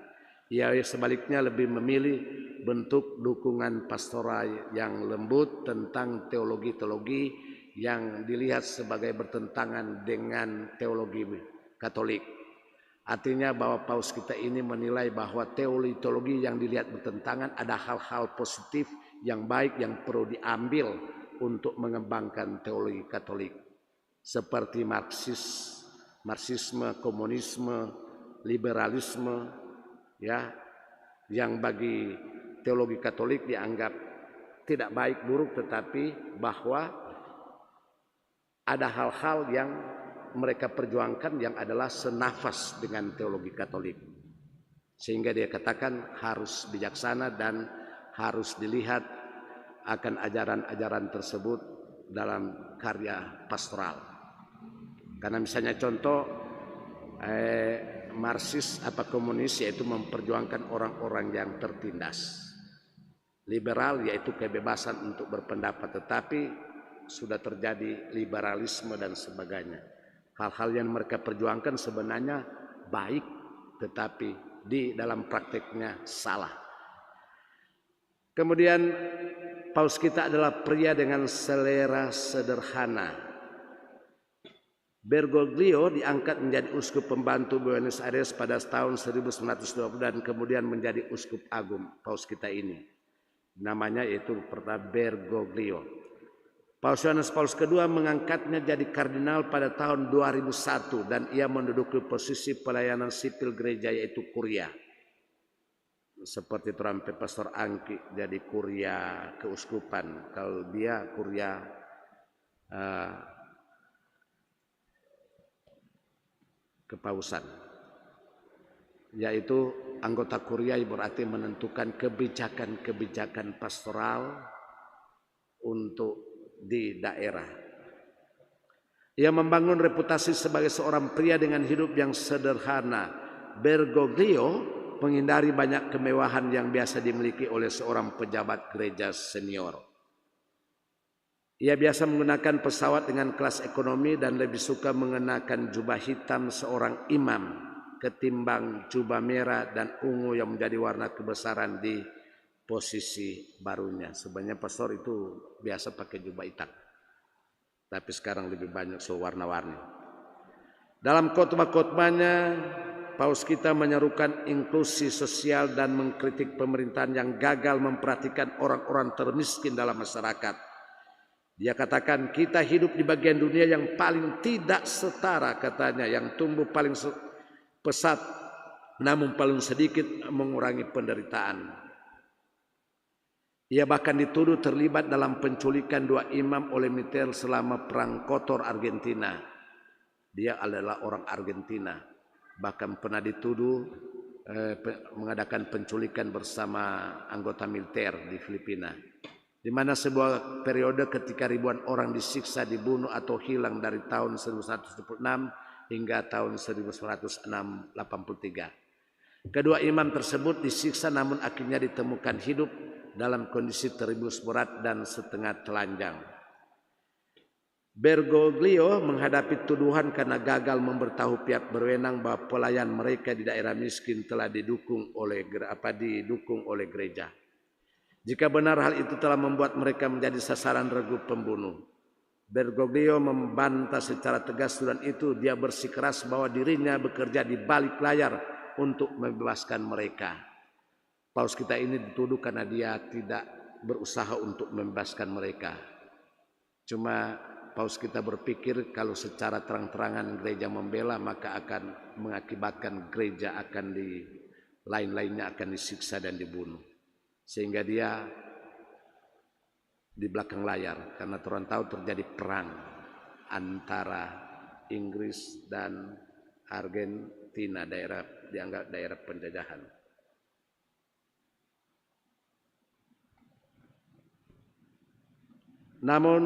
Ia sebaliknya lebih memilih bentuk dukungan pastoral yang lembut tentang teologi-teologi yang dilihat sebagai bertentangan dengan teologi Katolik. Artinya bahwa paus kita ini menilai bahwa teologi yang dilihat bertentangan ada hal-hal positif yang baik yang perlu diambil untuk mengembangkan teologi Katolik. Seperti Marxisme, komunisme, liberalisme, ya, yang bagi teologi Katolik dianggap tidak baik buruk, tetapi bahwa ada hal-hal yang mereka perjuangkan yang adalah senafas dengan teologi Katolik. Sehingga dia katakan harus bijaksana dan harus dilihat akan ajaran-ajaran tersebut dalam karya pastoral. Karena misalnya contoh Marxis komunis yaitu memperjuangkan orang-orang yang tertindas. Liberal yaitu kebebasan untuk berpendapat, tetapi sudah terjadi liberalisme dan sebagainya. Hal-hal yang mereka perjuangkan sebenarnya baik, tetapi di dalam prakteknya salah. Kemudian paus kita adalah pria dengan selera sederhana. Bergoglio diangkat menjadi uskup pembantu Buenos Aires pada tahun 1920 dan kemudian menjadi uskup agung paus kita ini. Namanya yaitu pertama Bergoglio. Paus Yohanes Paulus II mengangkatnya jadi kardinal pada tahun 2001 dan ia menduduki posisi pelayanan sipil gereja yaitu kuria. Seperti terampil Pastor Angki jadi kuria keuskupan, kalau dia kuria kepausan. Yaitu anggota kuria berarti menentukan kebijakan-kebijakan pastoral untuk di daerah. Ia membangun reputasi sebagai seorang pria dengan hidup yang sederhana. Bergoglio menghindari banyak kemewahan yang biasa dimiliki oleh seorang pejabat gereja senior. Ia biasa menggunakan pesawat dengan kelas ekonomi dan lebih suka mengenakan jubah hitam seorang imam ketimbang jubah merah dan ungu yang menjadi warna kebesaran di posisi barunya. Sebenarnya pastor itu biasa pakai jubah hitam, tapi sekarang lebih banyak warna-warni. Dalam khotbah-khotbahnya, paus kita menyerukan inklusi sosial dan mengkritik pemerintahan yang gagal memperhatikan orang-orang termiskin dalam masyarakat. Dia katakan kita hidup di bagian dunia yang paling tidak setara, katanya, yang tumbuh paling pesat namun paling sedikit mengurangi penderitaan. Ia bahkan dituduh terlibat dalam penculikan 2 imam oleh militer selama Perang Kotor Argentina. Dia adalah orang Argentina. Bahkan pernah dituduh mengadakan penculikan bersama anggota militer di Filipina. Di mana sebuah periode ketika ribuan orang disiksa, dibunuh atau hilang dari tahun 1926 hingga tahun 1983. Kedua imam tersebut disiksa namun akhirnya ditemukan hidup dalam kondisi terimbus berat dan setengah telanjang. Bergoglio menghadapi tuduhan karena gagal memberitahu pihak berwenang bahwa pelayan mereka di daerah miskin telah didukung oleh gereja. Jika benar hal itu telah membuat mereka menjadi sasaran regu pembunuh. Bergoglio membantah secara tegas tuduhan itu. Dia bersikeras bahwa dirinya bekerja di balik layar untuk membebaskan mereka. Paus kita ini dituduh karena dia tidak berusaha untuk membebaskan mereka. Cuma Paus kita berpikir kalau secara terang-terangan gereja membela, maka akan mengakibatkan gereja akan lain-lainnya akan disiksa dan dibunuh. Sehingga dia di belakang layar, karena orang tahu terjadi perang antara Inggris dan Argentina, dianggap daerah penjajahan. Namun,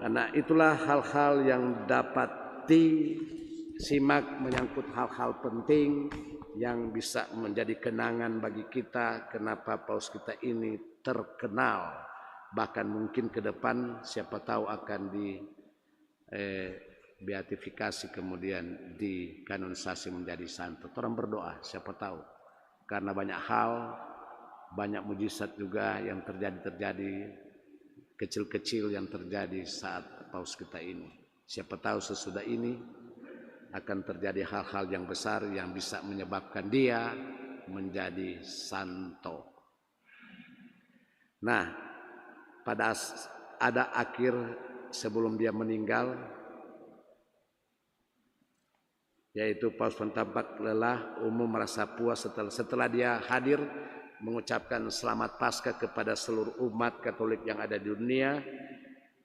karena itulah hal-hal yang dapat disimak menyangkut hal-hal penting yang bisa menjadi kenangan bagi kita kenapa Paus kita ini terkenal. Bahkan mungkin ke depan siapa tahu akan beatifikasi kemudian dikanonisasi menjadi santo. Orang berdoa, siapa tahu. Karena banyak hal, banyak mujizat juga yang terjadi kecil-kecil yang terjadi saat Paus kita ini. Siapa tahu sesudah ini akan terjadi hal-hal yang besar yang bisa menyebabkan dia menjadi santo. Nah, pada ada akhir sebelum dia meninggal, yaitu Paus tampak lelah, umum merasa puas setelah dia hadir mengucapkan selamat Paskah kepada seluruh umat Katolik yang ada di dunia,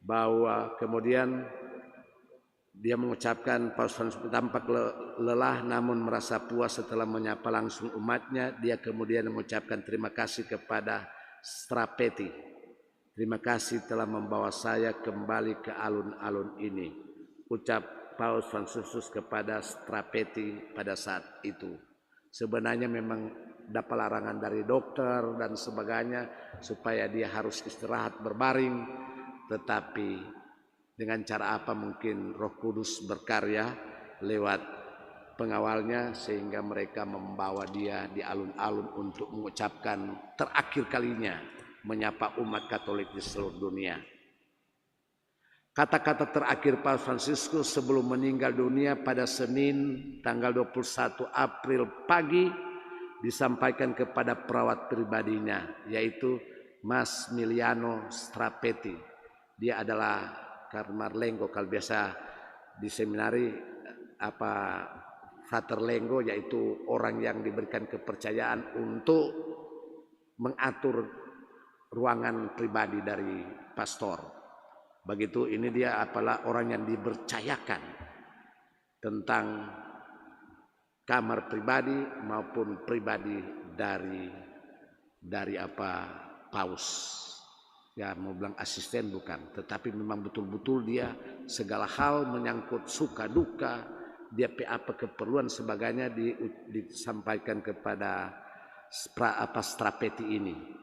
bahwa kemudian dia mengucapkan Paus tampak lelah namun merasa puas setelah menyapa langsung umatnya. Dia kemudian mengucapkan terima kasih kepada Strapeti. Terima kasih telah membawa saya kembali ke alun-alun ini, ucap Paus Fransiskus kepada Strapeti pada saat itu. Sebenarnya memang dapat larangan dari dokter dan sebagainya supaya dia harus istirahat berbaring, tetapi dengan cara apa mungkin Roh Kudus berkarya lewat pengawalnya sehingga mereka membawa dia di alun-alun untuk mengucapkan terakhir kalinya menyapa umat Katolik di seluruh dunia. Kata-kata terakhir Paus Fransiskus sebelum meninggal dunia pada Senin tanggal 21 April pagi disampaikan kepada perawat pribadinya, yaitu Massimiliano Strapeti. Dia adalah Karmarlengo, kalau biasa di seminari Frater Lengo, yaitu orang yang diberikan kepercayaan untuk mengatur ruangan pribadi dari pastor. Begitu ini dia apalah orang yang dipercayakan tentang kamar pribadi maupun pribadi dari Paus. Ya mau bilang asisten bukan, tetapi memang betul-betul dia segala hal menyangkut suka duka, dia apa keperluan sebagainya disampaikan kepada Strapeti ini.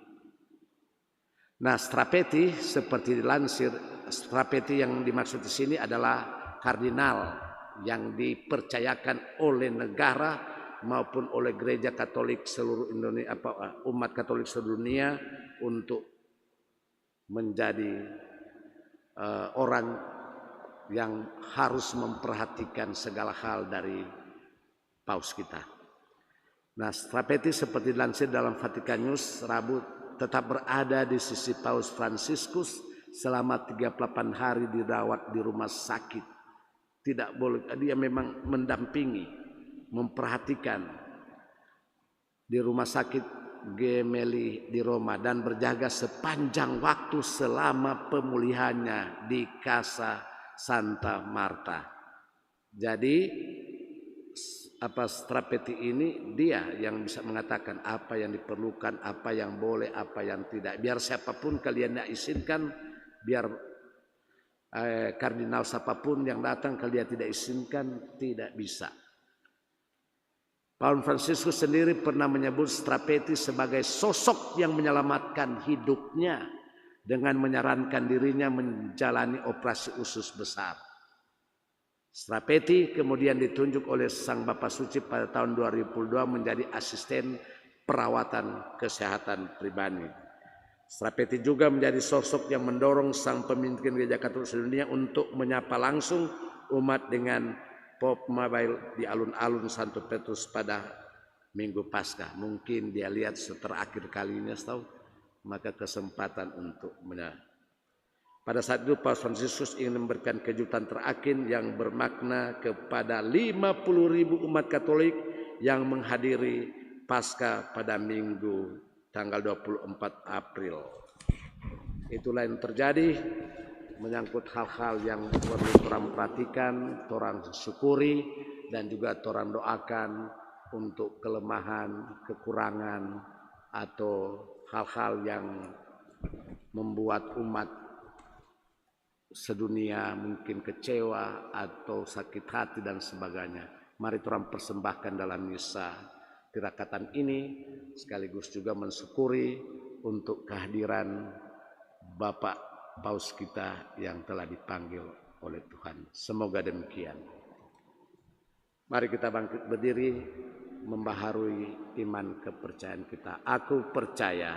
Nah, Strapeti seperti dilansir, Strapeti yang dimaksud di sini adalah kardinal yang dipercayakan oleh negara maupun oleh gereja Katolik seluruh Indonesia, umat Katolik seluruh dunia untuk menjadi orang yang harus memperhatikan segala hal dari Paus kita. Nah, Strapeti seperti dilansir dalam Vatikan News Rabu tetap berada di sisi Paus Fransiskus selama 38 hari dirawat di rumah sakit. Tidak boleh, dia memang mendampingi, memperhatikan di rumah sakit Gemelli di Roma dan berjaga sepanjang waktu selama pemulihannya di Casa Santa Marta. Jadi Strapeti ini dia yang bisa mengatakan apa yang diperlukan, apa yang boleh, apa yang tidak. Biar siapapun kalian tidak izinkan, biar kardinal siapapun yang datang kalian tidak izinkan, tidak bisa. Paus Fransiskus sendiri pernah menyebut Strapeti sebagai sosok yang menyelamatkan hidupnya dengan menyarankan dirinya menjalani operasi usus besar. Strapeti kemudian ditunjuk oleh Sang Bapa Suci pada tahun 2002 menjadi asisten perawatan kesehatan pribadi. Strapeti juga menjadi sosok yang mendorong sang pemimpin gereja Katolik sedunia untuk menyapa langsung umat dengan Pop Mobile di alun-alun Santo Petrus pada Minggu Paskah. Mungkin dia lihat terakhir kalinya tahu, maka kesempatan untuk Pada saat itu Paus Fransiskus ingin memberikan kejutan terakhir yang bermakna kepada 50.000 umat Katolik yang menghadiri Paskah pada Minggu tanggal 24 April. Itulah yang terjadi, menyangkut hal-hal yang perlu orang perhatikan, orang syukuri, dan juga orang doakan untuk kelemahan, kekurangan, atau hal-hal yang membuat umat sedunia mungkin kecewa atau sakit hati dan sebagainya. Mari orang persembahkan dalam misa tirakatan ini, sekaligus juga mensyukuri untuk kehadiran Bapak Paus kita yang telah dipanggil oleh Tuhan. Semoga demikian. Mari kita bangkit berdiri, membaharui iman kepercayaan kita. Aku percaya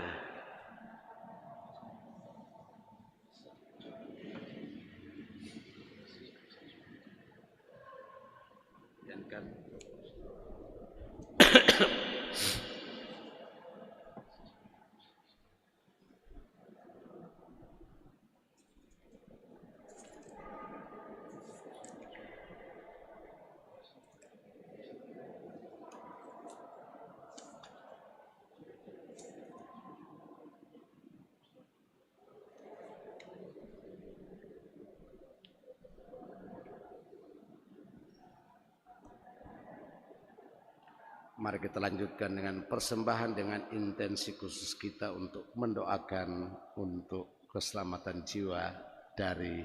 Mari kita lanjutkan dengan persembahan dengan intensi khusus kita untuk mendoakan untuk keselamatan jiwa dari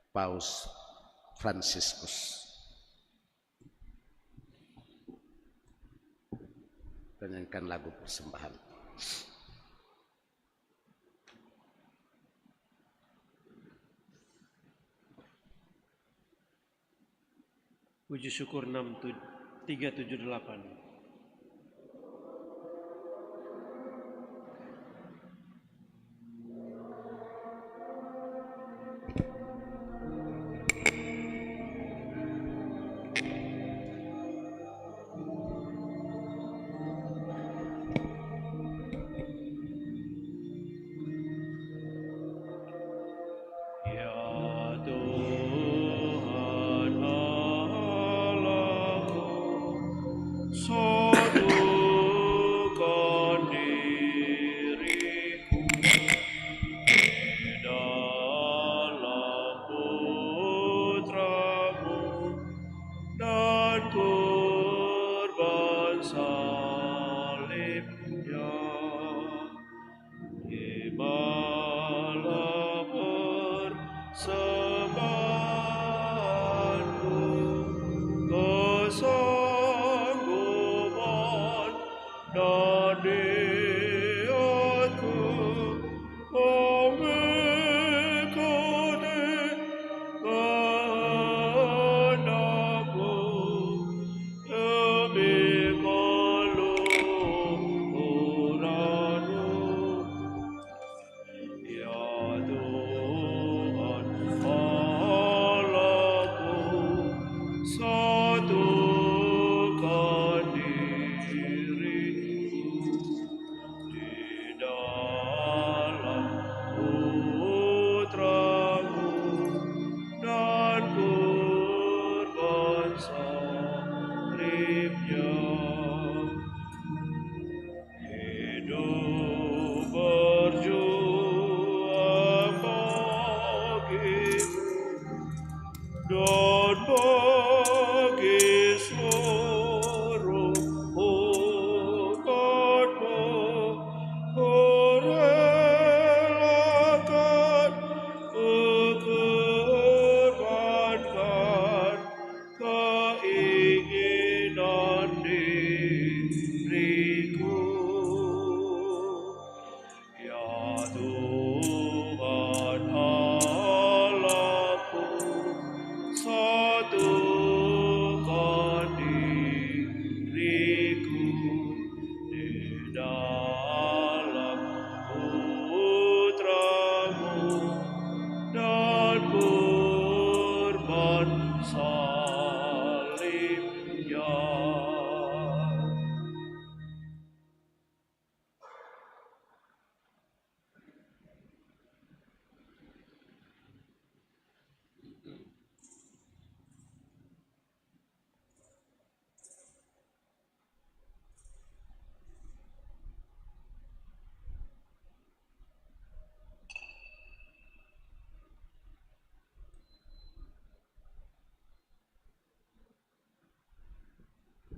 Paus Fransiskus. Nyanyikan lagu persembahan. Puji syukur 378.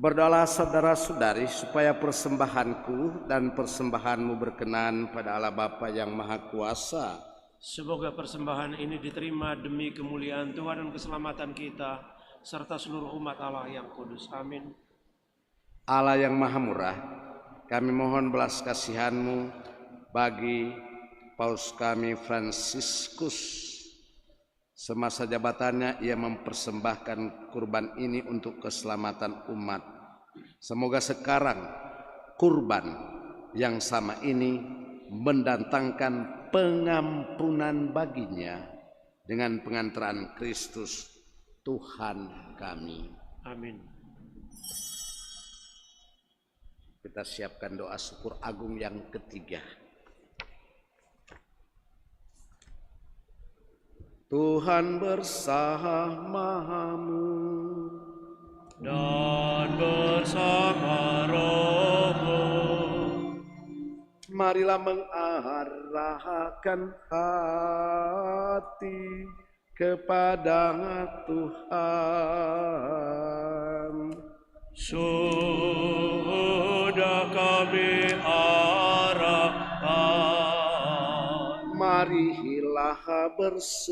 Berdoalah saudara-saudari supaya persembahanku dan persembahanmu berkenan pada Allah Bapa yang Maha Kuasa. Semoga persembahan ini diterima demi kemuliaan Tuhan dan keselamatan kita, serta seluruh umat Allah yang kudus. Amin. Allah yang Maha Murah, kami mohon belas kasihan-Mu bagi Paus kami Fransiskus. Semasa jabatannya ia mempersembahkan kurban ini untuk keselamatan umat. Semoga sekarang kurban yang sama ini mendatangkan pengampunan baginya dengan pengantaran Kristus Tuhan kami. Amin. Kita siapkan doa syukur agung yang ketiga. Tuhan bersamamu Dan bersama rohmu, marilah mengarahkan hati kepada Tuhan. sudah kami arahkan. Marilah bersyukur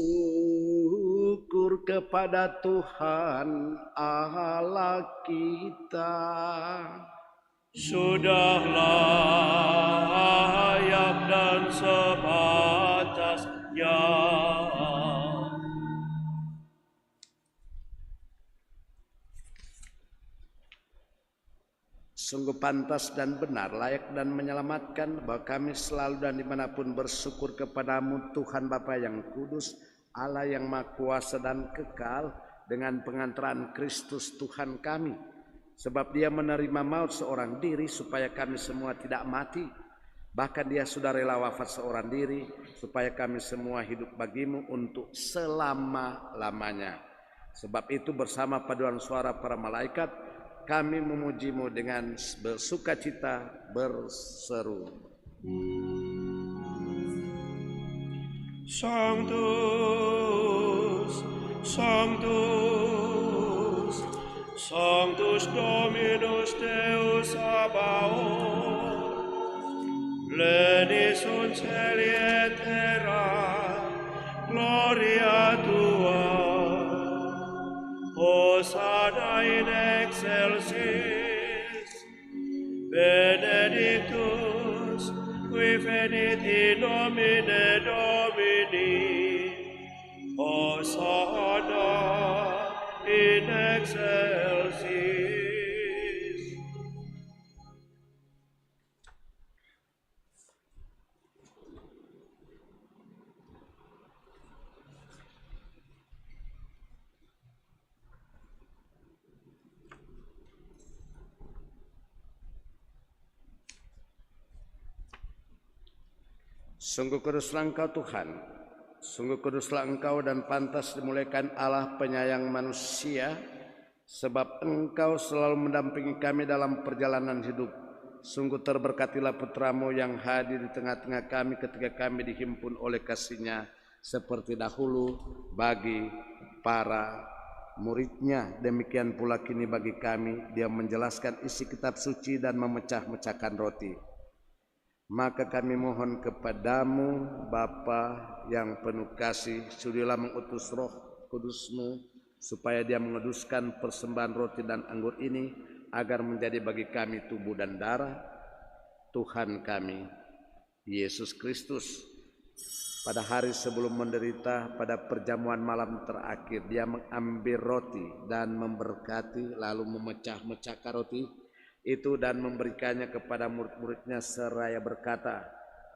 kepada Tuhan Allah kita. Sudah layak dan sebatasnya. Sungguh pantas dan benar, layak dan menyelamatkan bahwa kami selalu dan dimanapun bersyukur kepadamu Tuhan Bapa yang kudus, Allah yang Maha Kuasa dan kekal, dengan pengantaran Kristus Tuhan kami. Sebab dia menerima maut seorang diri supaya kami semua tidak mati. Bahkan dia sudah rela wafat seorang diri supaya kami semua hidup bagimu untuk selama-lamanya. Sebab itu bersama paduan suara para malaikat kami memujimu dengan bersukacita berseru. Sanctus, Sanctus, Sanctus Dominus Deus Sabaoth, Pleni sunt celi et terra, gloria Tua. Hosanna in excelsis, benedictus qui venit in nomine Domini. Hosanna in excelsis. Sungguh kuduslah Engkau Tuhan, sungguh kuduslah Engkau dan pantas dimuliakan Allah penyayang manusia, sebab Engkau selalu mendampingi kami dalam perjalanan hidup. Sungguh terberkatilah putramu yang hadir di tengah-tengah kami ketika kami dihimpun oleh kasih-Nya seperti dahulu bagi para muridnya. Demikian pula kini bagi kami, dia menjelaskan isi kitab suci dan memecah-mecahkan roti. Maka kami mohon kepadamu Bapa yang penuh kasih, sudilah mengutus Roh Kudus-Mu supaya dia menguduskan persembahan roti dan anggur ini agar menjadi bagi kami tubuh dan darah Tuhan kami Yesus Kristus. Pada hari sebelum menderita, pada perjamuan malam terakhir, dia mengambil roti dan memberkati, lalu memecah-mecahkan roti itu dan memberikannya kepada murid-muridnya seraya berkata,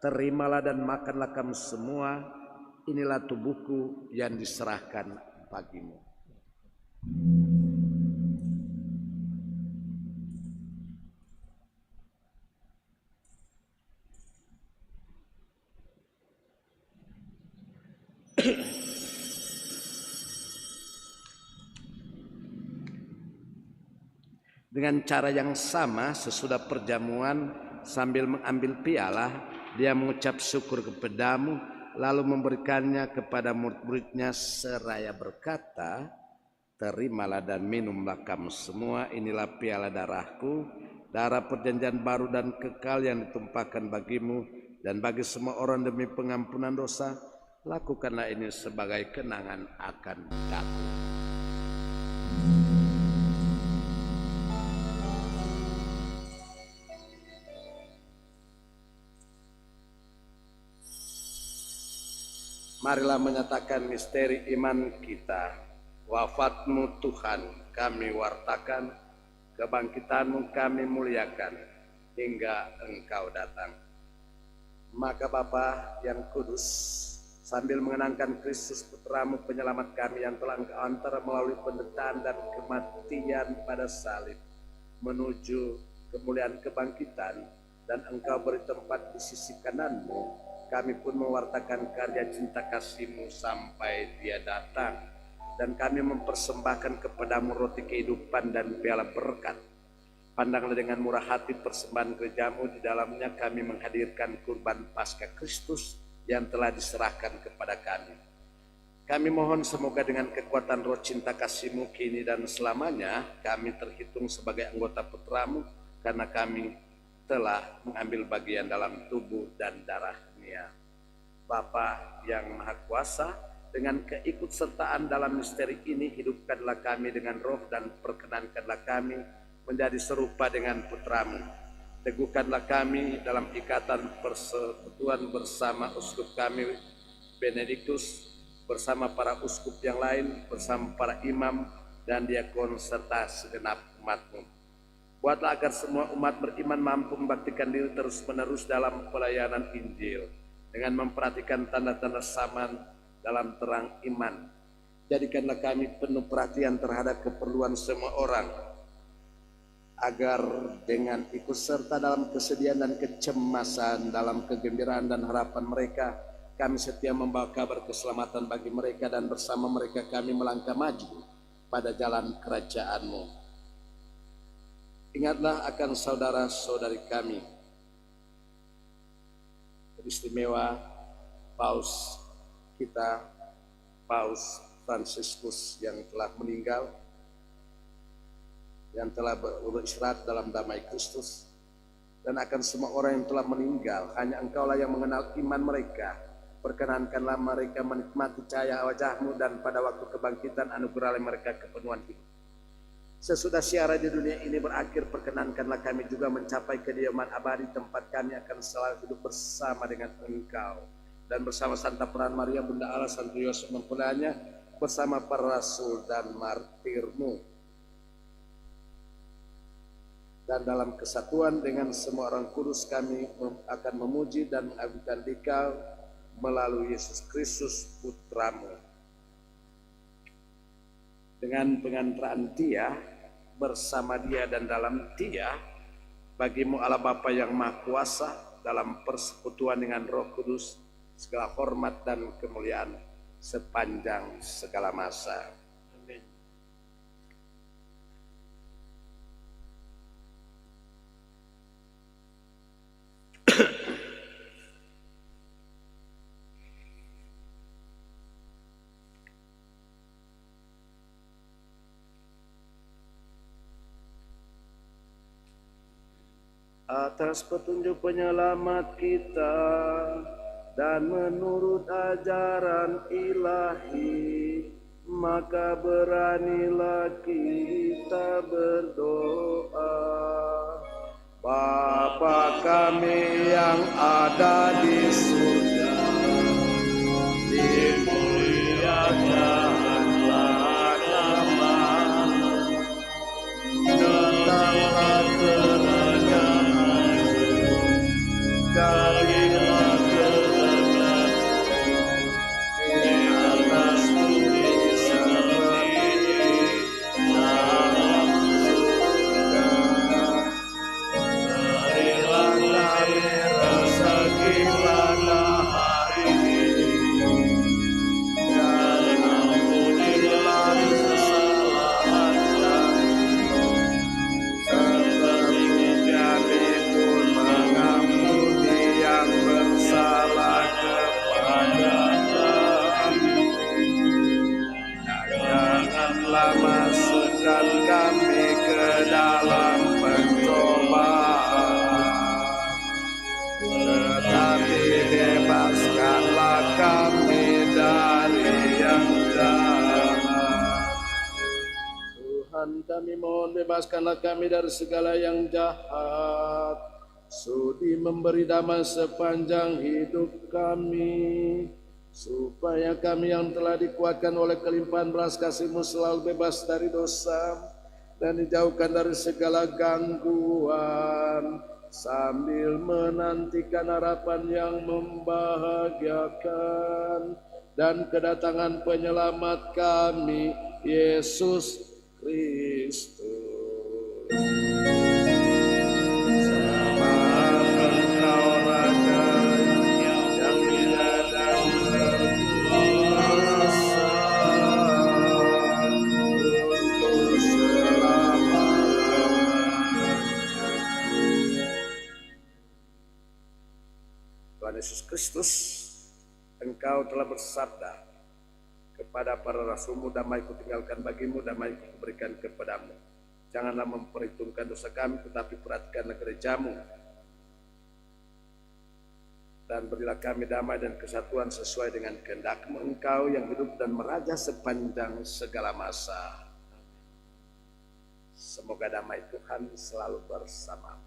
terimalah dan makanlah kamu semua, inilah tubuhku yang diserahkan bagimu. Dengan cara yang sama, sesudah perjamuan sambil mengambil piala, dia mengucap syukur kepadamu, lalu memberikannya kepada murid-muridnya seraya berkata, terimalah dan minumlah kamu semua, inilah piala darahku, darah perjanjian baru dan kekal yang ditumpahkan bagimu dan bagi semua orang demi pengampunan dosa. Lakukanlah ini sebagai kenangan akan aku. Marilah menyatakan misteri iman kita. Wafatmu Tuhan kami wartakan, kebangkitanmu kami muliakan, hingga Engkau datang. Maka Bapa yang kudus, sambil mengenangkan Kristus Putramu penyelamat kami yang telah Engkau antar melalui penderitaan dan kematian pada salib, menuju kemuliaan kebangkitan, dan Engkau beri tempat di sisi kanan-Mu, kami pun mewartakan karya cinta kasih-Mu sampai Dia datang. Dan kami mempersembahkan kepadamu roti kehidupan dan piala berkat. Pandanglah dengan murah hati persembahan gerejamu, di dalamnya kami menghadirkan kurban Paskah Kristus yang telah diserahkan kepada kami. Kami mohon semoga dengan kekuatan roh cinta kasih-Mu kini dan selamanya, kami terhitung sebagai anggota putramu, karena kami telah mengambil bagian dalam tubuh dan darah-Nya. Bapa yang Maha Kuasa, dengan keikutsertaan dalam misteri ini, hidupkanlah kami dengan roh dan perkenankanlah kami menjadi serupa dengan putramu. Teguhkanlah kami dalam ikatan persekutuan bersama uskup kami Benediktus, bersama para uskup yang lain, bersama para imam dan diakon serta segenap umat-Mu. Buatlah agar semua umat beriman mampu membaktikan diri terus-menerus dalam pelayanan Injil dengan memperhatikan tanda-tanda zaman dalam terang iman. Jadikanlah kami penuh perhatian terhadap keperluan semua orang, agar dengan ikut serta dalam kesedihan dan kecemasan, dalam kegembiraan dan harapan mereka, kami setia membawa kabar keselamatan bagi mereka, dan bersama mereka kami melangkah maju pada jalan kerajaan-Mu. Ingatlah akan saudara-saudari kami, teristimewa Paus kita, Paus Fransiskus yang telah meninggal, yang telah beristirahat dalam damai Kristus, dan akan semua orang yang telah meninggal. Hanya Engkaulah yang mengenal iman mereka. Perkenankanlah mereka menikmati cahaya wajah-Mu, dan pada waktu kebangkitan anugerahlah mereka kepenuhan hidup. Sesudah siara di dunia ini berakhir, perkenankanlah kami juga mencapai kediaman abadi, tempat kami akan selalu hidup bersama dengan Engkau, dan bersama Santa Peran Maria Bunda Allah, Santo Yosef mempelainya, bersama para rasul dan martir-Mu. Dan dalam kesatuan dengan semua orang kudus kami akan memuji dan mengagungkan Dikau melalui Yesus Kristus Putra-Mu. Dengan pengantaraan Dia, bersama Dia dan dalam Dia, bagi-Mu Allah Bapa yang Maha Kuasa, dalam persekutuan dengan Roh Kudus, segala hormat dan kemuliaan sepanjang segala masa. Amin. Atas petunjuk penyelamat kita dan menurut ajaran ilahi, maka beranilah kita berdoa. Bapa kami yang ada di surga, dimuliakanlah nama-Mu, datanglah kerajaan-Mu, jadilah kehendak-Mu di atas bumi seperti di dalam surga. Berilah kami rezeki pada Kami mohon bebaskanlah kami dari segala yang jahat, sudi memberi damai sepanjang hidup kami, supaya kami yang telah dikuatkan oleh kelimpahan belas kasih-Mu selalu bebas dari dosa dan dijauhkan dari segala gangguan, sambil menantikan harapan yang membahagiakan dan kedatangan penyelamat kami, Yesus Kristus. Selamat Engkau Raja yang mulia dan berkuasa untuk selama-lamanya. Tuhan Yesus Kristus, Engkau telah bersabda kepada para rasul-Mu, damai-Ku tinggalkan bagimu, damai-Ku berikan kepadamu. Janganlah memperhitungkan dosa kami, tetapi perhatikanlah gereja-Mu. Dan berilah kami damai dan kesatuan sesuai dengan kehendak-Mu, Engkau yang hidup dan meraja sepanjang segala masa. Semoga damai Tuhan selalu bersamamu.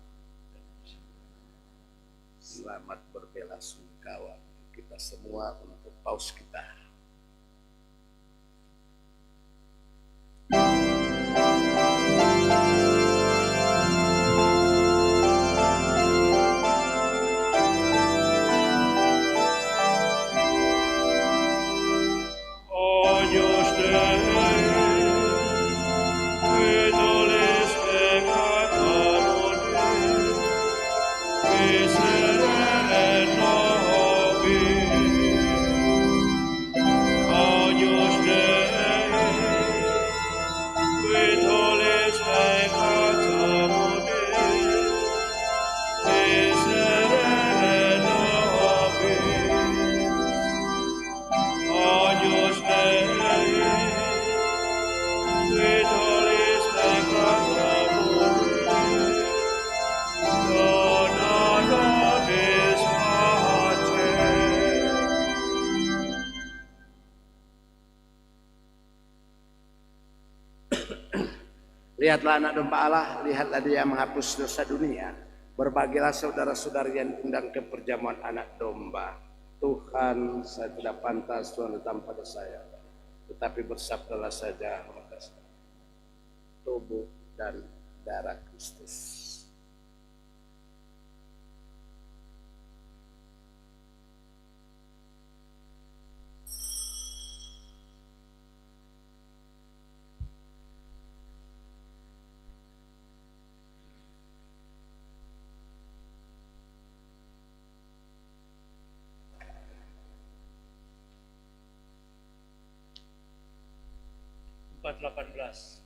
Selamat berbelasungkawa kita semua untuk paus kita. Lihatlah anak domba Allah, lihatlah Dia menghapus dosa dunia. Berbahagialah saudara-saudari yang diundang ke perjamuan anak domba. Tuhan, saya tidak pantas Tuhan datang pada saya, tetapi bersabdalah saja, maka tubuh dan darah Kristus. Empat 18.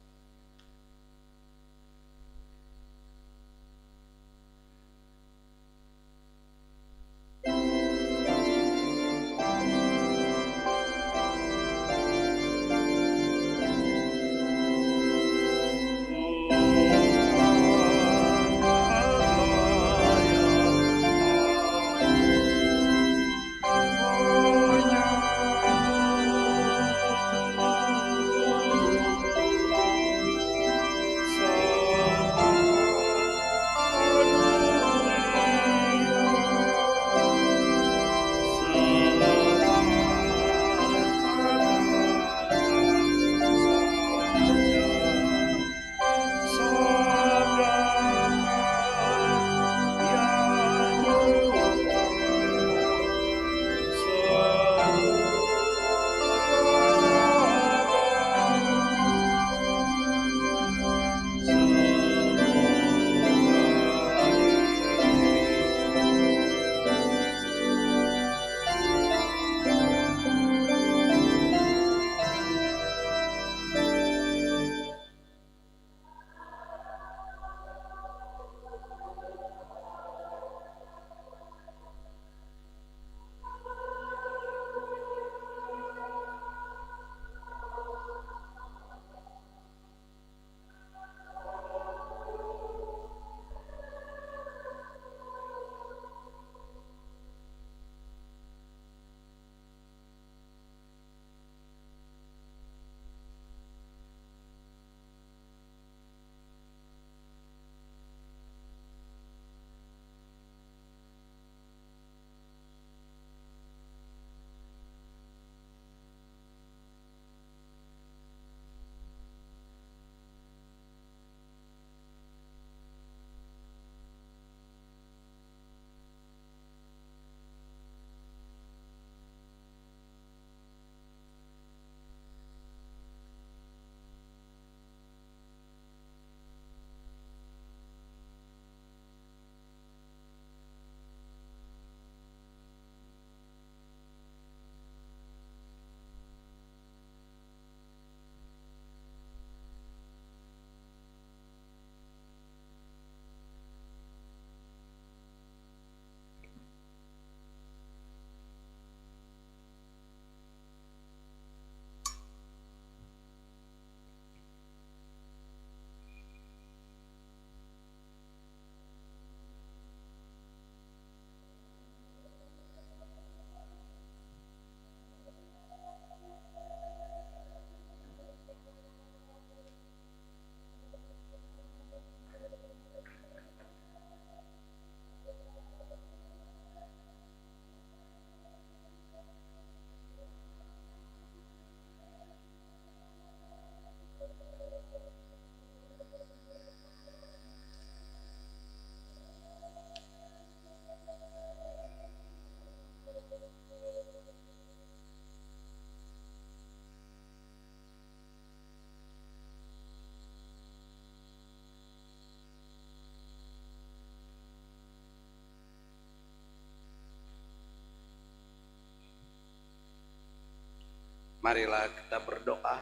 Marilah kita berdoa.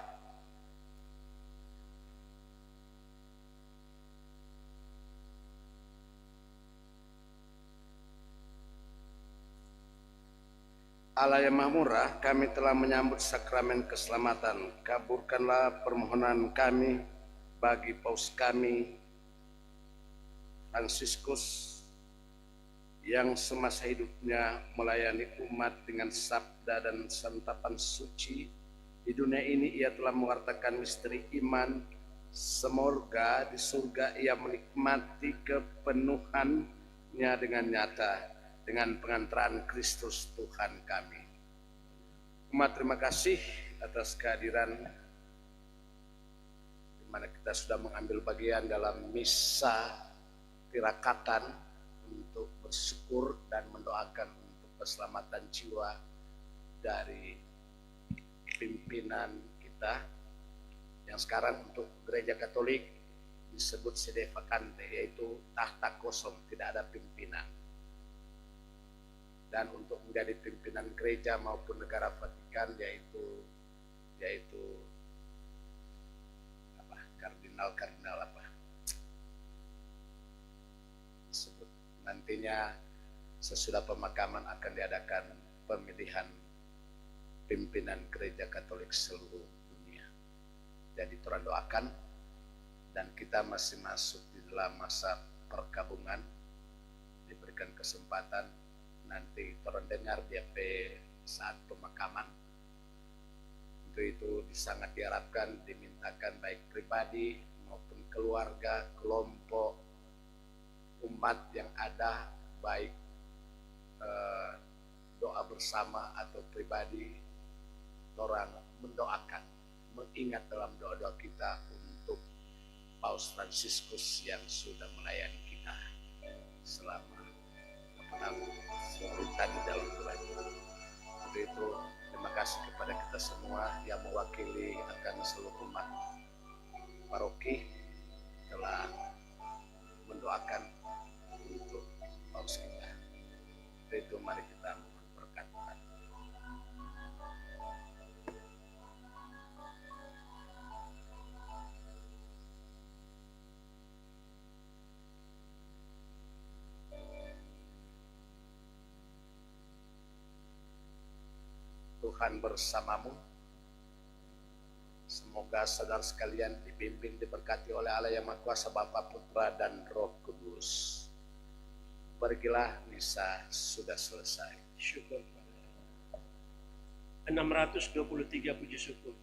Allah yang Maha Murah, kami telah menyambut sakramen keselamatan. Kabulkanlah permohonan kami bagi Paus kami, Fransiskus, yang semasa hidupnya melayani umat dengan sabda dan santapan suci. Di dunia ini ia telah mewartakan misteri iman. Semoga di surga ia menikmati kepenuhannya dengan nyata, dengan pengantaran Kristus Tuhan kami. Umat terima kasih atas kehadiran di mana kita sudah mengambil bagian dalam misa tirakatan untuk bersyukur dan mendoakan untuk keselamatan jiwa dari pimpinan kita yang sekarang untuk gereja Katolik disebut sede vacante, yaitu tahta kosong, tidak ada pimpinan. Dan untuk menjadi pimpinan gereja maupun negara Vatikan yaitu kardinal apa disebut. Nantinya sesudah pemakaman akan diadakan pemilihan pimpinan gereja Katolik seluruh dunia. Jadi Tuhan doakan, dan kita masih masuk di dalam masa perkabungan, diberikan kesempatan nanti turun dengar DP saat pemakaman. Untuk itu sangat diharapkan, dimintakan baik pribadi maupun keluarga, kelompok, umat yang ada, baik doa bersama atau pribadi, orang mendoakan, mengingat dalam doa-doa kita untuk Paus Fransiskus yang sudah melayani kita selama sebentar di dalam Tuhan. Untuk itu terima kasih kepada kita semua yang mewakili akan seluruh umat paroki telah mendoakan untuk Paus kita. Untuk itu mari kita mohon berkat Tuhan. Tuhan bersamamu. Semoga saudara sekalian dibimbing, diberkati oleh Allah yang Maha Kuasa, Bapa, Putra, dan Roh Kudus. Pergilah, misa sudah selesai. Syukur pada Allah. 623 puji syukur.